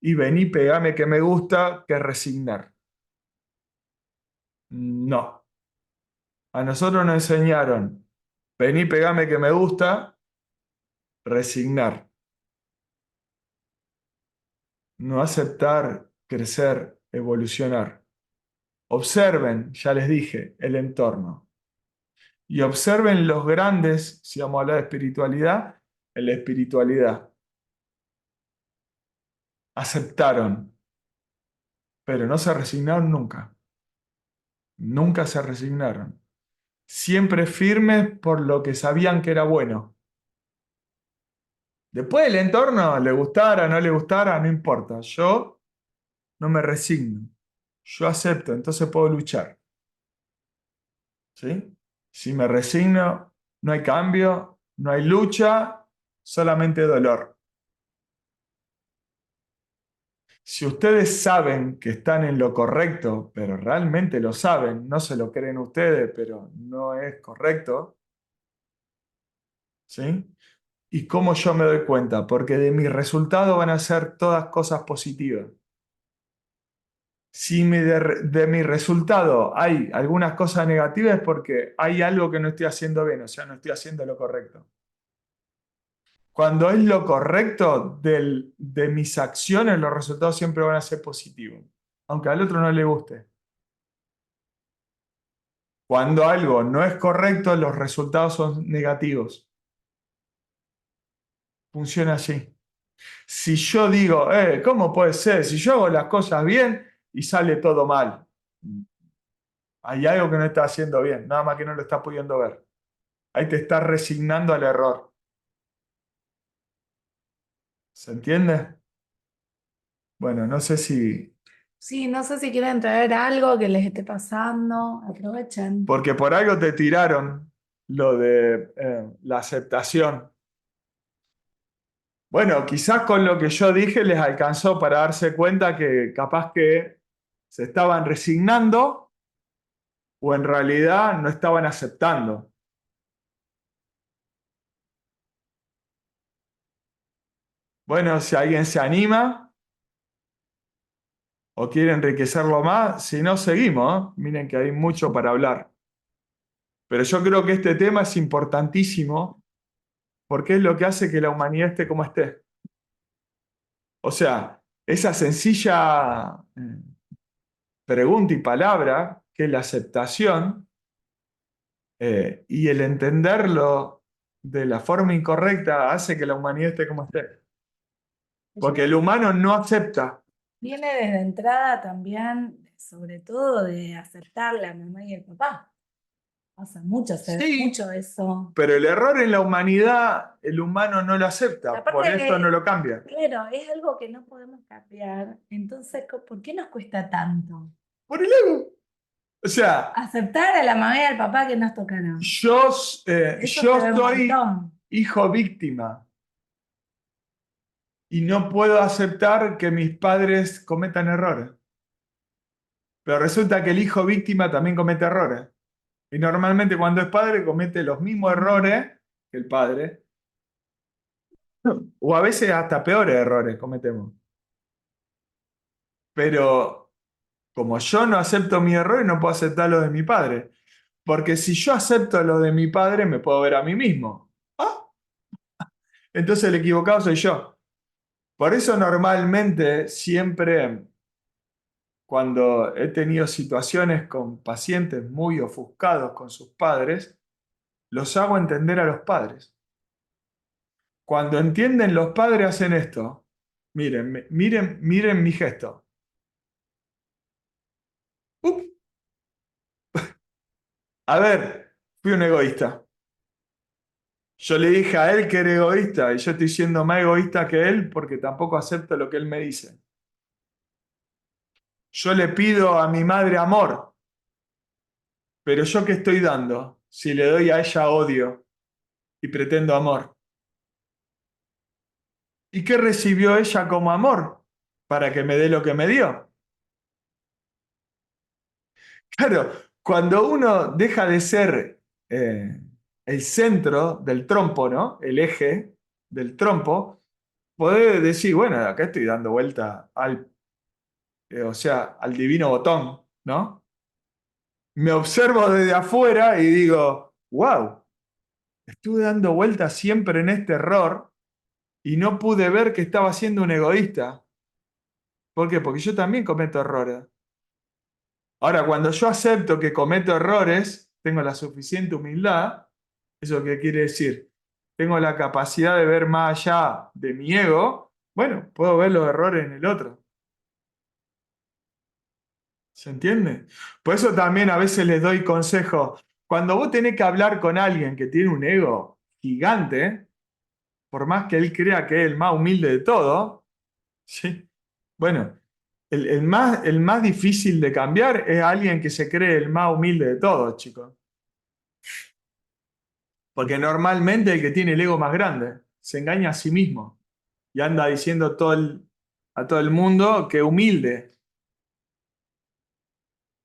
y vení, pegame que me gusta, que es resignar. No. A nosotros nos enseñaron, vení, pegame que me gusta, resignar. No aceptar, crecer, evolucionar. Observen, ya les dije, el entorno. Y observen los grandes, si vamos a hablar de espiritualidad, en la espiritualidad. Aceptaron, pero no se resignaron nunca. Nunca se resignaron. Siempre firmes por lo que sabían que era bueno. Después el entorno, le gustara, no le gustara, no importa. Yo no me resigno. Yo acepto, entonces puedo luchar. ¿Sí? Si me resigno, no hay cambio, no hay lucha, solamente dolor. Si ustedes saben que están en lo correcto, pero realmente lo saben, no se lo creen ustedes, pero no es correcto, ¿sí? ¿Y cómo yo me doy cuenta? Porque de mi resultado van a ser todas cosas positivas. Si de mi resultado hay algunas cosas negativas es porque hay algo que no estoy haciendo bien, o sea, no estoy haciendo lo correcto. Cuando es lo correcto de mis acciones, los resultados siempre van a ser positivos, aunque al otro no le guste. Cuando algo no es correcto, los resultados son negativos. Funciona así. Si yo digo, ¿cómo puede ser? Si yo hago las cosas bien y sale todo mal, hay algo que no está haciendo bien, nada más que no lo está pudiendo ver. Ahí te estás resignando al error. ¿Se entiende? Bueno, no sé si... Sí, no sé si quieren traer algo que les esté pasando. Aprovechen. Porque por algo te tiraron lo de la aceptación. Bueno, quizás con lo que yo dije les alcanzó para darse cuenta que capaz que se estaban resignando o en realidad no estaban aceptando. Bueno, si alguien se anima o quiere enriquecerlo más, si no, seguimos, ¿eh? Miren que hay mucho para hablar. Pero yo creo que este tema es importantísimo porque es lo que hace que la humanidad esté como esté. O sea, esa sencilla pregunta y palabra, que es la aceptación, y el entenderlo de la forma incorrecta hace que la humanidad esté como esté. Porque el humano no acepta. Viene desde entrada también, sobre todo, de aceptar la mamá y el papá. Pasa mucho, se ve Sí, mucho eso. pero el error en la humanidad, el humano no lo acepta, por Aparte eso no que, lo cambia. claro, es algo que no podemos cambiar. Entonces, ¿por qué nos cuesta tanto? Por el ego. O sea, Aceptar a la mamá y al papá que nos tocaron. yo, Eso yo se ve un estoy montón. hijo víctima y no puedo aceptar que mis padres cometan errores. Pero resulta que el hijo víctima también comete errores. Y normalmente cuando es padre comete los mismos errores que el padre, o a veces hasta peores errores cometemos. Pero como yo no acepto mi error, no puedo aceptar lo de mi padre. Porque si yo acepto lo de mi padre, me puedo ver a mí mismo. Ah, entonces el equivocado soy yo. Por eso normalmente siempre cuando he tenido situaciones con pacientes muy ofuscados con sus padres, los hago entender a los padres. Cuando entienden los padres hacen esto. Miren, miren, miren mi gesto. Up, a ver, fui un egoísta. Yo le dije a él que era egoísta y yo estoy siendo más egoísta que él porque tampoco acepto lo que él me dice. Yo le pido a mi madre amor, pero ¿yo qué estoy dando si le doy a ella odio y pretendo amor? ¿Y qué recibió ella como amor para que me dé lo que me dio? Claro, cuando uno deja de ser el centro del trompo, ¿no? El eje del trompo, podés decir, bueno, acá estoy dando vuelta o sea, al divino botón, ¿no? Me observo desde afuera y digo, wow, estuve dando vueltas siempre en este error y no pude ver que estaba siendo un egoísta. ¿Por qué? Porque yo también cometo errores. Ahora, cuando yo acepto que cometo errores, tengo la suficiente humildad. ¿Eso qué quiere decir? Tengo la capacidad de ver más allá de mi ego. Bueno, puedo ver los errores en el otro. ¿Se entiende? Por eso también a veces les doy consejos. Cuando vos tenés que hablar con alguien que tiene un ego gigante, por más que él crea que es el más humilde de todo, ¿sí? Bueno, el más difícil de cambiar es alguien que se cree el más humilde de todos, chicos. Porque normalmente el que tiene el ego más grande se engaña a sí mismo y anda diciendo a todo el mundo que es humilde.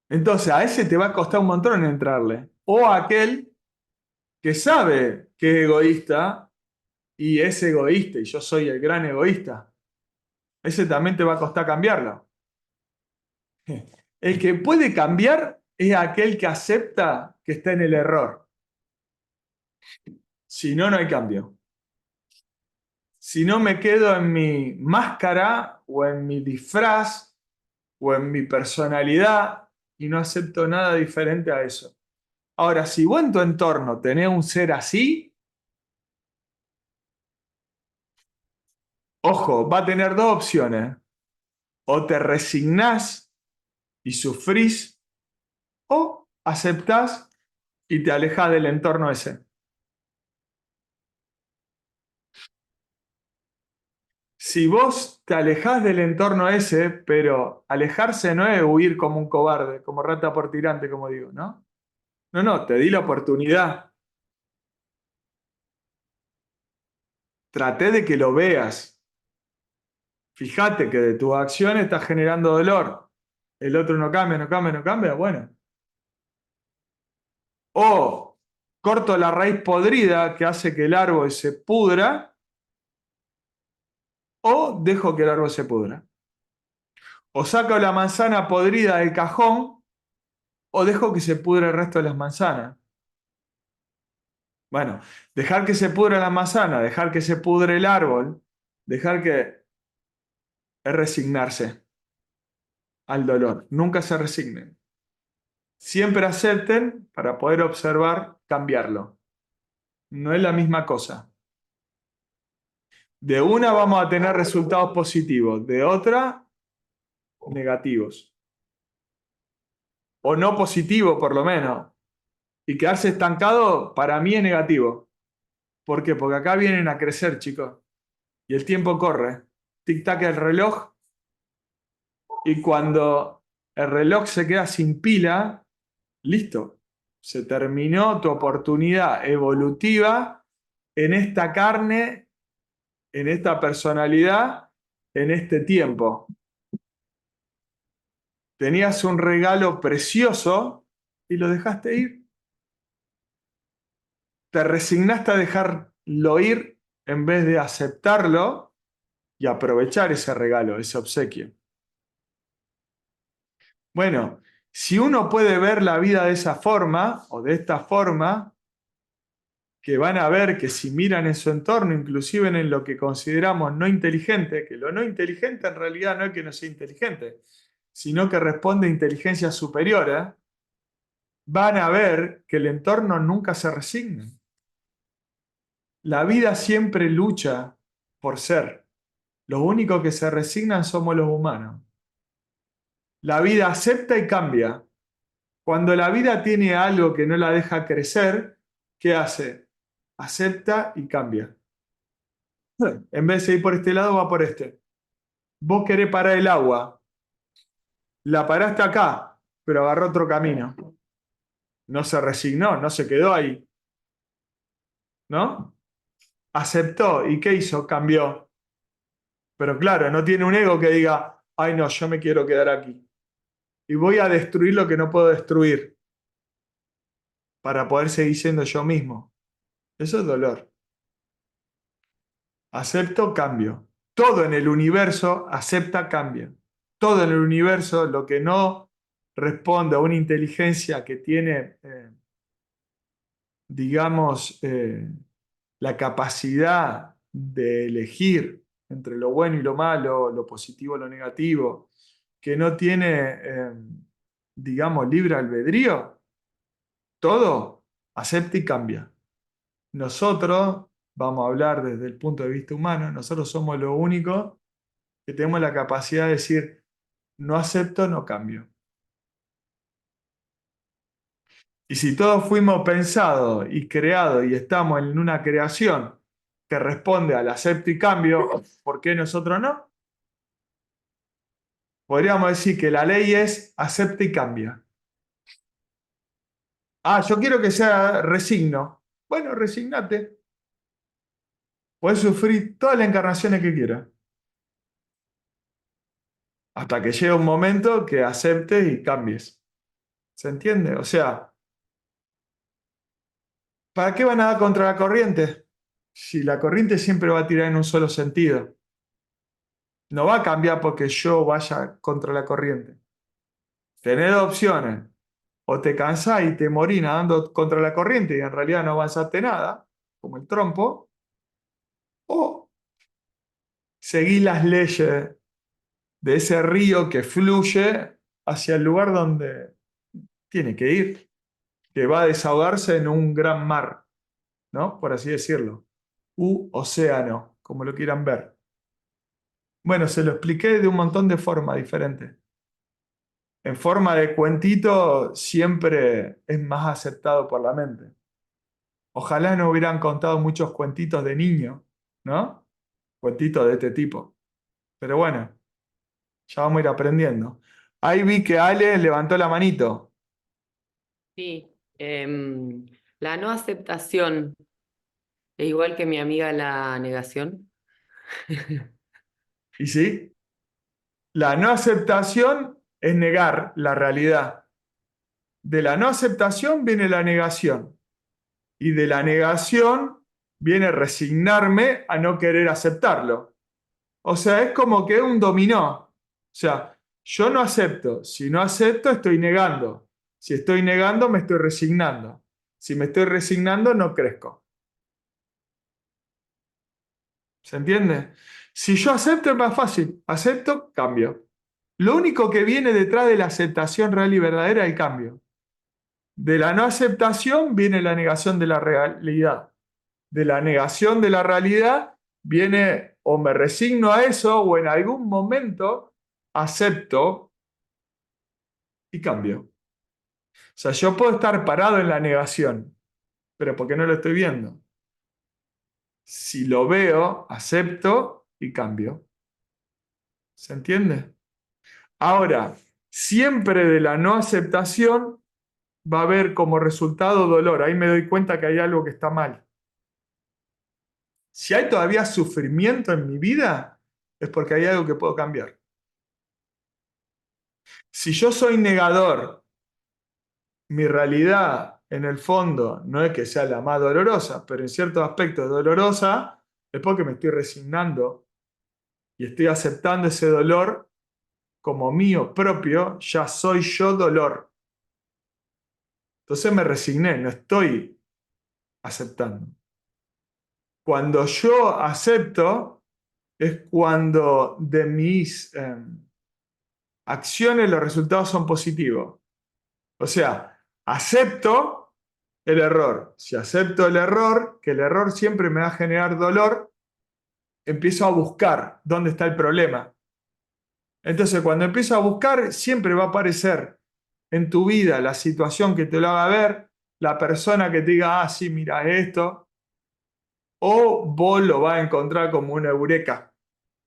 Entonces a ese te va a costar un montón entrarle. O a aquel que sabe que es egoísta y es egoísta y yo soy el gran egoísta. Ese también te va a costar cambiarlo. El que puede cambiar es aquel que acepta que está en el error. Si no, no hay cambio. Si no me quedo en mi máscara o en mi disfraz o en mi personalidad y no acepto nada diferente a eso. Ahora, si vos en tu entorno tenés un ser así, ojo, va a tener dos opciones. O te resignás y sufrís, o aceptás y te alejás del entorno ese. Si vos te alejás del entorno ese, pero alejarse no es huir como un cobarde, como rata por tirante, como digo, ¿no? No, no, te di la oportunidad. Traté de que lo veas. Fíjate que de tu acción estás generando dolor. El otro no cambia, no cambia, no cambia. Bueno. O corto la raíz podrida que hace que el árbol se pudra, o dejo que el árbol se pudra. O saco la manzana podrida del cajón, o dejo que se pudra el resto de las manzanas. Bueno, dejar que se pudra la manzana, dejar que se pudre el árbol, dejar que es resignarse al dolor. Nunca se resignen. Siempre acepten para poder observar, cambiarlo. No es la misma cosa. De una vamos a tener resultados positivos, de otra negativos. O no positivos por lo menos. Y quedarse estancado para mí es negativo. ¿Por qué? Porque acá vienen a crecer, chicos. Y el tiempo corre. Tic-tac el reloj. Y cuando el reloj se queda sin pila, listo. Se terminó tu oportunidad evolutiva en esta carne, en esta personalidad, en este tiempo. Tenías un regalo precioso y lo dejaste ir. Te resignaste a dejarlo ir en vez de aceptarlo y aprovechar ese regalo, ese obsequio. Bueno, si uno puede ver la vida de esa forma o de esta forma, que van a ver que si miran en su entorno, inclusive en lo que consideramos no inteligente, que lo no inteligente en realidad no es que no sea inteligente, sino que responde a inteligencia superior, van a ver que el entorno nunca se resigna. La vida siempre lucha por ser. Los únicos que se resignan somos los humanos. La vida acepta y cambia. Cuando la vida tiene algo que no la deja crecer, ¿qué hace? Acepta y cambia. En vez de ir por este lado, va por este. Vos querés parar el agua, la paraste acá, pero agarró otro camino. No se resignó, no se quedó ahí, ¿no? Aceptó. ¿Y qué hizo? Cambió. Pero claro, no tiene un ego que diga, ay no, yo me quiero quedar aquí. Y voy a destruir lo que no puedo destruir para poder seguir siendo yo mismo. Eso es dolor. Acepto cambio. Todo en el universo acepta cambio. Todo en el universo, lo que no responde a una inteligencia que tiene, digamos, la capacidad de elegir entre lo bueno y lo malo, lo positivo y lo negativo, que no tiene, digamos, libre albedrío, todo acepta y cambia. Nosotros, vamos a hablar desde el punto de vista humano, nosotros somos lo único que tenemos la capacidad de decir, no acepto, no cambio. Y si todos fuimos pensados y creados y estamos en una creación que responde al acepto y cambio, ¿por qué nosotros no? Podríamos decir que la ley es acepta y cambia. Ah, yo quiero que sea resigno. Bueno, resignate. Puedes sufrir todas las encarnaciones que quieras. Hasta que llegue un momento que aceptes y cambies. ¿Se entiende? O sea, ¿para qué van a dar contra la corriente? Si la corriente siempre va a tirar en un solo sentido. No va a cambiar porque yo vaya contra la corriente. Tenés dos opciones. O te cansás y te morís nadando contra la corriente y en realidad no avanzaste nada, como el trompo, o seguís las leyes de ese río que fluye hacia el lugar donde tiene que ir, que va a desahogarse en un gran mar, ¿no? Por así decirlo. U océano, como lo quieran ver. Bueno, se lo expliqué de un montón de formas diferentes. En forma de cuentito siempre es más aceptado por la mente. Ojalá no hubieran contado muchos cuentitos de niño, ¿no? Cuentitos de este tipo. Pero bueno, ya vamos a ir aprendiendo. Ahí vi que Ale levantó la manito. Sí, la no aceptación es igual que mi amiga la negación. ¿Y sí? La no aceptación es negar la realidad. De la no aceptación viene la negación. Y de la negación viene resignarme a no querer aceptarlo. O sea, es como que es un dominó. O sea, yo no acepto. Si no acepto, estoy negando. Si estoy negando, me estoy resignando. Si me estoy resignando, no crezco. ¿Se entiende? Si yo acepto es más fácil. Acepto, cambio. Lo único que viene detrás de la aceptación real y verdadera es el cambio. De la no aceptación viene la negación de la realidad. De la negación de la realidad viene o me resigno a eso o en algún momento acepto y cambio. O sea, yo puedo estar parado en la negación, pero porque no lo estoy viendo. Si lo veo, acepto y cambio. ¿Se entiende? Ahora, siempre de la no aceptación va a haber como resultado dolor. Ahí me doy cuenta que hay algo que está mal. Si hay todavía sufrimiento en mi vida, es porque hay algo que puedo cambiar. Si yo soy negador, mi realidad en el fondo no es que sea la más dolorosa, pero en ciertos aspectos es dolorosa, es porque me estoy resignando y estoy aceptando ese dolor como mío propio, ya soy yo dolor. Entonces me resigné, no estoy aceptando. Cuando yo acepto es cuando de mis acciones los resultados son positivos. O sea, acepto el error. Si acepto el error, que el error siempre me va a generar dolor, empiezo a buscar dónde está el problema. Entonces, cuando empiezo a buscar, siempre va a aparecer en tu vida la situación que te lo haga ver, la persona que te diga, ah, sí, mira esto, o vos lo vas a encontrar como una eureka.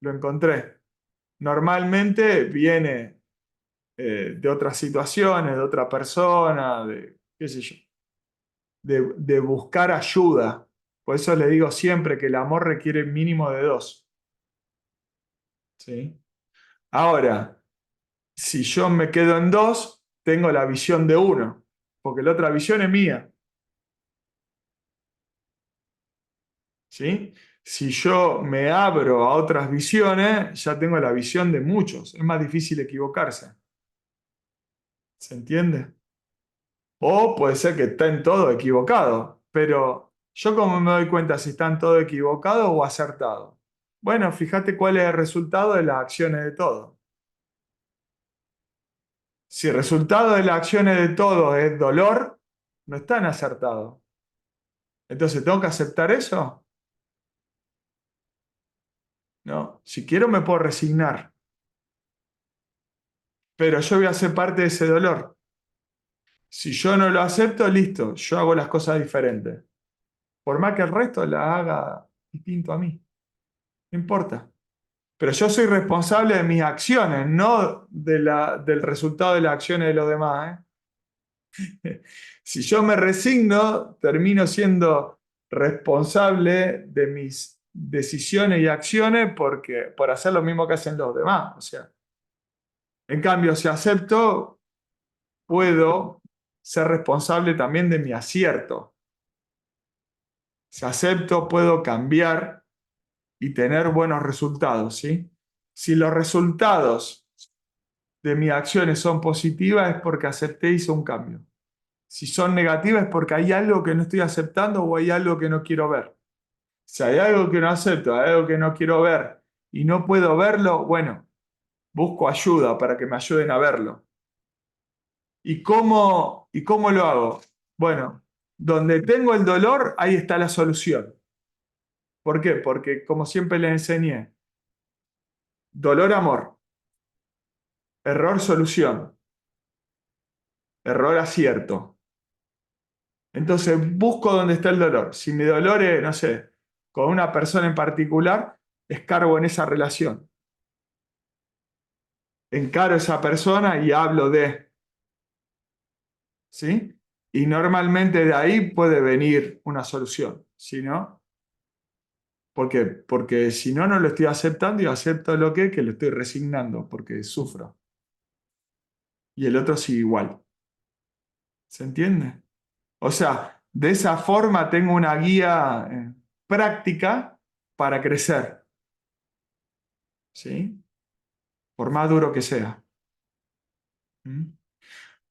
Lo encontré. Normalmente viene de otras situaciones, de otra persona, de qué sé yo, de buscar ayuda. Por eso le digo siempre que el amor requiere mínimo de dos. ¿Sí? Ahora, si yo me quedo en dos, tengo la visión de uno, porque la otra visión es mía. ¿Sí? Si yo me abro a otras visiones, ya tengo la visión de muchos. Es más difícil equivocarse. ¿Se entiende? O puede ser que estén todos equivocados, pero yo como me doy cuenta si están todos equivocados o acertados. Bueno, fíjate cuál es el resultado de las acciones de todos. Si el resultado de las acciones de todos es dolor, no están acertados. Entonces, ¿tengo que aceptar eso? No. Si quiero me puedo resignar, pero yo voy a ser parte de ese dolor. Si yo no lo acepto, listo, yo hago las cosas diferentes. Por más que el resto la haga distinto a mí. No importa. Pero yo soy responsable de mis acciones, no del resultado de las acciones de los demás, ¿eh? Si yo me resigno, termino siendo responsable de mis decisiones y acciones por hacer lo mismo que hacen los demás. O sea, en cambio, si acepto, puedo ser responsable también de mi acierto. Si acepto, puedo cambiar y tener buenos resultados, ¿sí? Si los resultados de mis acciones son positivas es porque acepté y hice un cambio. Si son negativas es porque hay algo que no estoy aceptando o hay algo que no quiero ver. Si hay algo que no acepto, hay algo que no quiero ver y no puedo verlo, bueno, busco ayuda para que me ayuden a verlo. ¿Y cómo lo hago? Bueno, donde tengo el dolor, ahí está la solución. ¿Por qué? Porque como siempre le enseñé, dolor, amor, error, solución, error, acierto. Entonces busco dónde está el dolor. Si mi dolor es, no sé, con una persona en particular, escargo en esa relación. Encaro a esa persona y hablo de, ¿sí? Y normalmente de ahí puede venir una solución. Si no, ¿por qué? Porque si no, no lo estoy aceptando y acepto que lo estoy resignando porque sufro. Y el otro sigue igual. ¿Se entiende? O sea, de esa forma tengo una guía práctica para crecer. ¿Sí? Por más duro que sea. ¿Mm?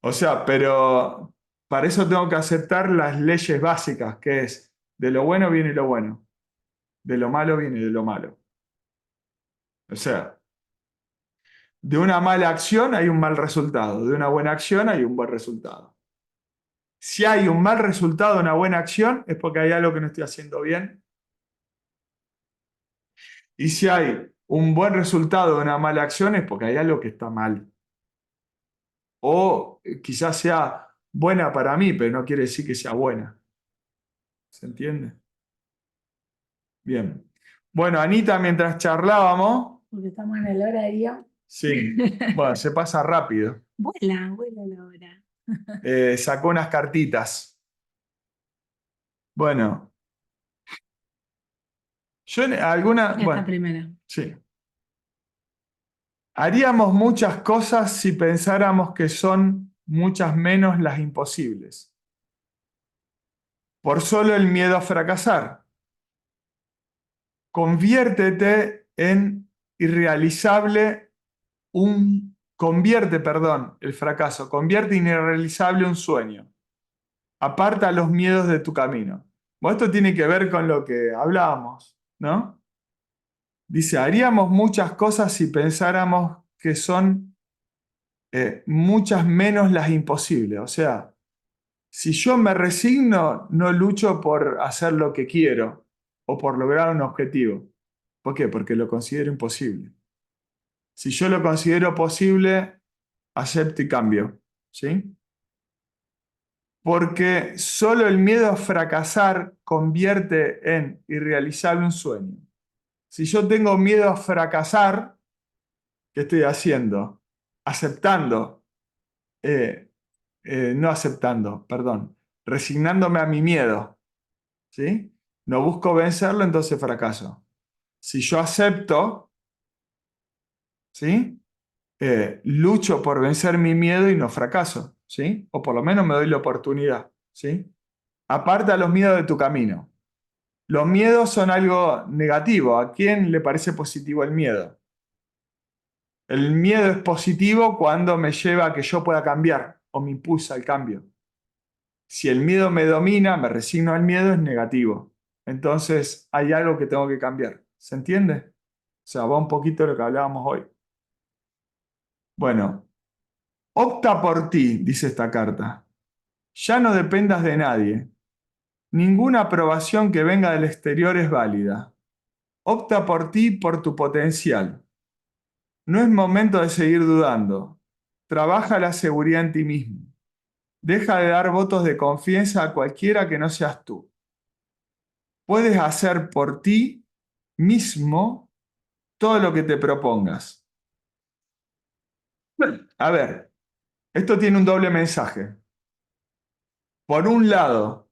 O sea, pero para eso tengo que aceptar las leyes básicas, que es de lo bueno viene lo bueno, de lo malo viene de lo malo. O sea, de una mala acción hay un mal resultado, de una buena acción hay un buen resultado. Si hay un mal resultado de una buena acción es porque hay algo que no estoy haciendo bien. Y si hay un buen resultado de una mala acción es porque hay algo que está mal. O quizás sea buena para mí, pero no quiere decir que sea buena. ¿Se entiende? Bien. Bueno, Anita, mientras charlábamos, Porque estamos en el horario. sí, bueno, se pasa rápido. Vuela, vuela la hora. Sacó unas cartitas. Bueno, Yo en alguna, Esta bueno, primera. sí. Haríamos muchas cosas si pensáramos que son muchas menos las imposibles. Por solo el miedo a fracasar. Conviértete en irrealizable convierte, perdón, el fracaso, convierte en irrealizable un sueño. Aparta los miedos de tu camino. Bueno, esto tiene que ver con lo que hablábamos, ¿no? Dice, haríamos muchas cosas si pensáramos que son muchas menos las imposibles. O sea, si yo me resigno, no lucho por hacer lo que quiero o por lograr un objetivo. ¿Por qué? Porque lo considero imposible. Si yo lo considero posible, acepto y cambio. ¿Sí? Porque solo el miedo a fracasar convierte en irrealizable un sueño. Si yo tengo miedo a fracasar, ¿qué estoy haciendo? Aceptando, eh, no aceptando, perdón, resignándome a mi miedo, ¿sí? No busco vencerlo, entonces fracaso. Si yo acepto, ¿sí? Lucho por vencer mi miedo y no fracaso, ¿sí? O por lo menos me doy la oportunidad, ¿sí? Aparta los miedos de tu camino. Los miedos son algo negativo. ¿A quién le parece positivo el miedo? El miedo es positivo cuando me lleva a que yo pueda cambiar o me impulsa al cambio. Si el miedo me domina, me resigno al miedo, es negativo. Entonces hay algo que tengo que cambiar. ¿Se entiende? O sea, va un poquito de lo que hablábamos hoy. Bueno, opta por ti, dice esta carta. Ya no dependas de nadie. Ninguna aprobación que venga del exterior es válida. Opta por ti, por tu potencial. No es momento de seguir dudando. Trabaja la seguridad en ti mismo. Deja de dar votos de confianza a cualquiera que no seas tú. Puedes hacer por ti mismo todo lo que te propongas. A ver, esto tiene un doble mensaje. Por un lado,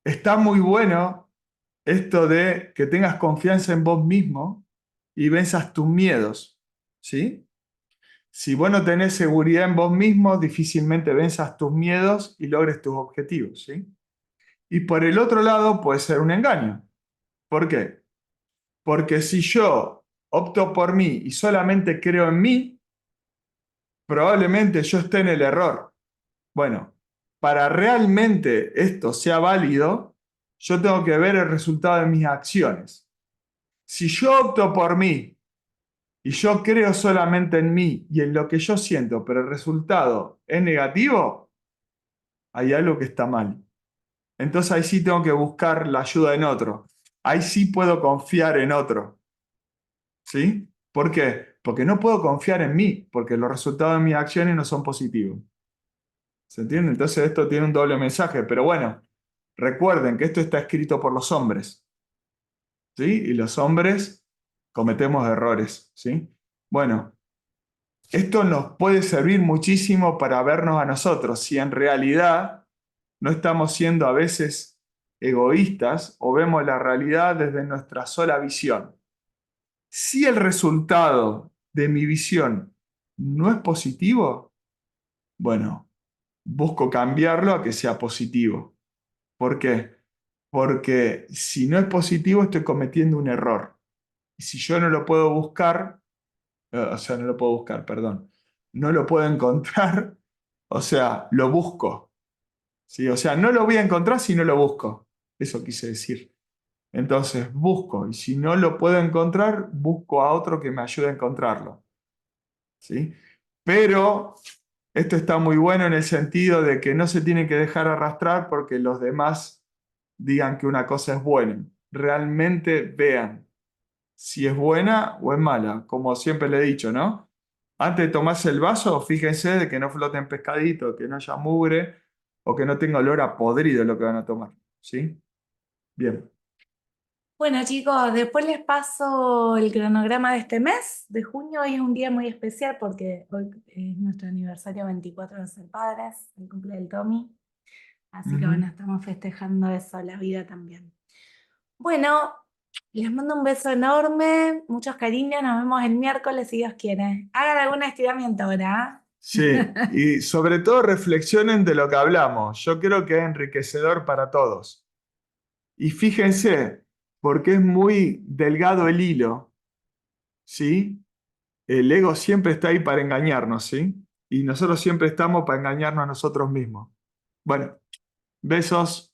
está muy bueno esto de que tengas confianza en vos mismo y venzas tus miedos, ¿sí? Si vos no tenés seguridad en vos mismo, difícilmente venzas tus miedos y logres tus objetivos, ¿sí? Y por el otro lado puede ser un engaño. ¿Por qué? Porque si yo opto por mí y solamente creo en mí, probablemente yo esté en el error. Bueno, para realmente esto sea válido, yo tengo que ver el resultado de mis acciones. Si yo opto por mí y yo creo solamente en mí y en lo que yo siento, pero el resultado es negativo, hay algo que está mal. Entonces ahí sí tengo que buscar la ayuda en otro. Ahí sí puedo confiar en otro. ¿Sí? ¿Por qué? Porque no puedo confiar en mí, porque los resultados de mis acciones no son positivos. ¿Se entiende? Entonces esto tiene un doble mensaje. Pero bueno, recuerden que esto está escrito por los hombres. ¿Sí? Y los hombres cometemos errores. ¿Sí? Bueno, esto nos puede servir muchísimo para vernos a nosotros, si en realidad no estamos siendo a veces egoístas o vemos la realidad desde nuestra sola visión. Si el resultado de mi visión no es positivo, bueno, busco cambiarlo a que sea positivo. ¿Por qué? Porque si no es positivo estoy cometiendo un error. Y si yo no lo puedo buscar, no lo puedo buscar, perdón, no lo puedo encontrar, o sea, lo busco. ¿Sí? O sea, no lo voy a encontrar si no lo busco. Eso quise decir. Entonces busco, y si no lo puedo encontrar, busco a otro que me ayude a encontrarlo. ¿Sí? Pero esto está muy bueno en el sentido de que no se tiene que dejar arrastrar porque los demás digan que una cosa es buena. Realmente vean si es buena o es mala, como siempre le he dicho, ¿no? Antes de tomarse el vaso, fíjense de que no floten pescaditos, que no haya mugre o que no tenga olor a podrido lo que van a tomar. ¿Sí? Bien. Bueno, chicos, después les paso el cronograma de este mes, de junio. Hoy es un día muy especial porque hoy es nuestro aniversario 24 de ser padres, el cumple del Tommy. Así que Ujú. bueno, estamos festejando eso, la vida también. Bueno, Les mando un beso enorme, muchos cariños, nos vemos el miércoles si Dios quiere. Hagan algún estiramiento ahora, Sí, y sobre todo reflexionen de lo que hablamos. Yo creo que es enriquecedor para todos. Y fíjense, porque es muy delgado el hilo, ¿sí? El ego siempre está ahí para engañarnos, ¿sí? Y nosotros siempre estamos para engañarnos a nosotros mismos. Bueno, besos.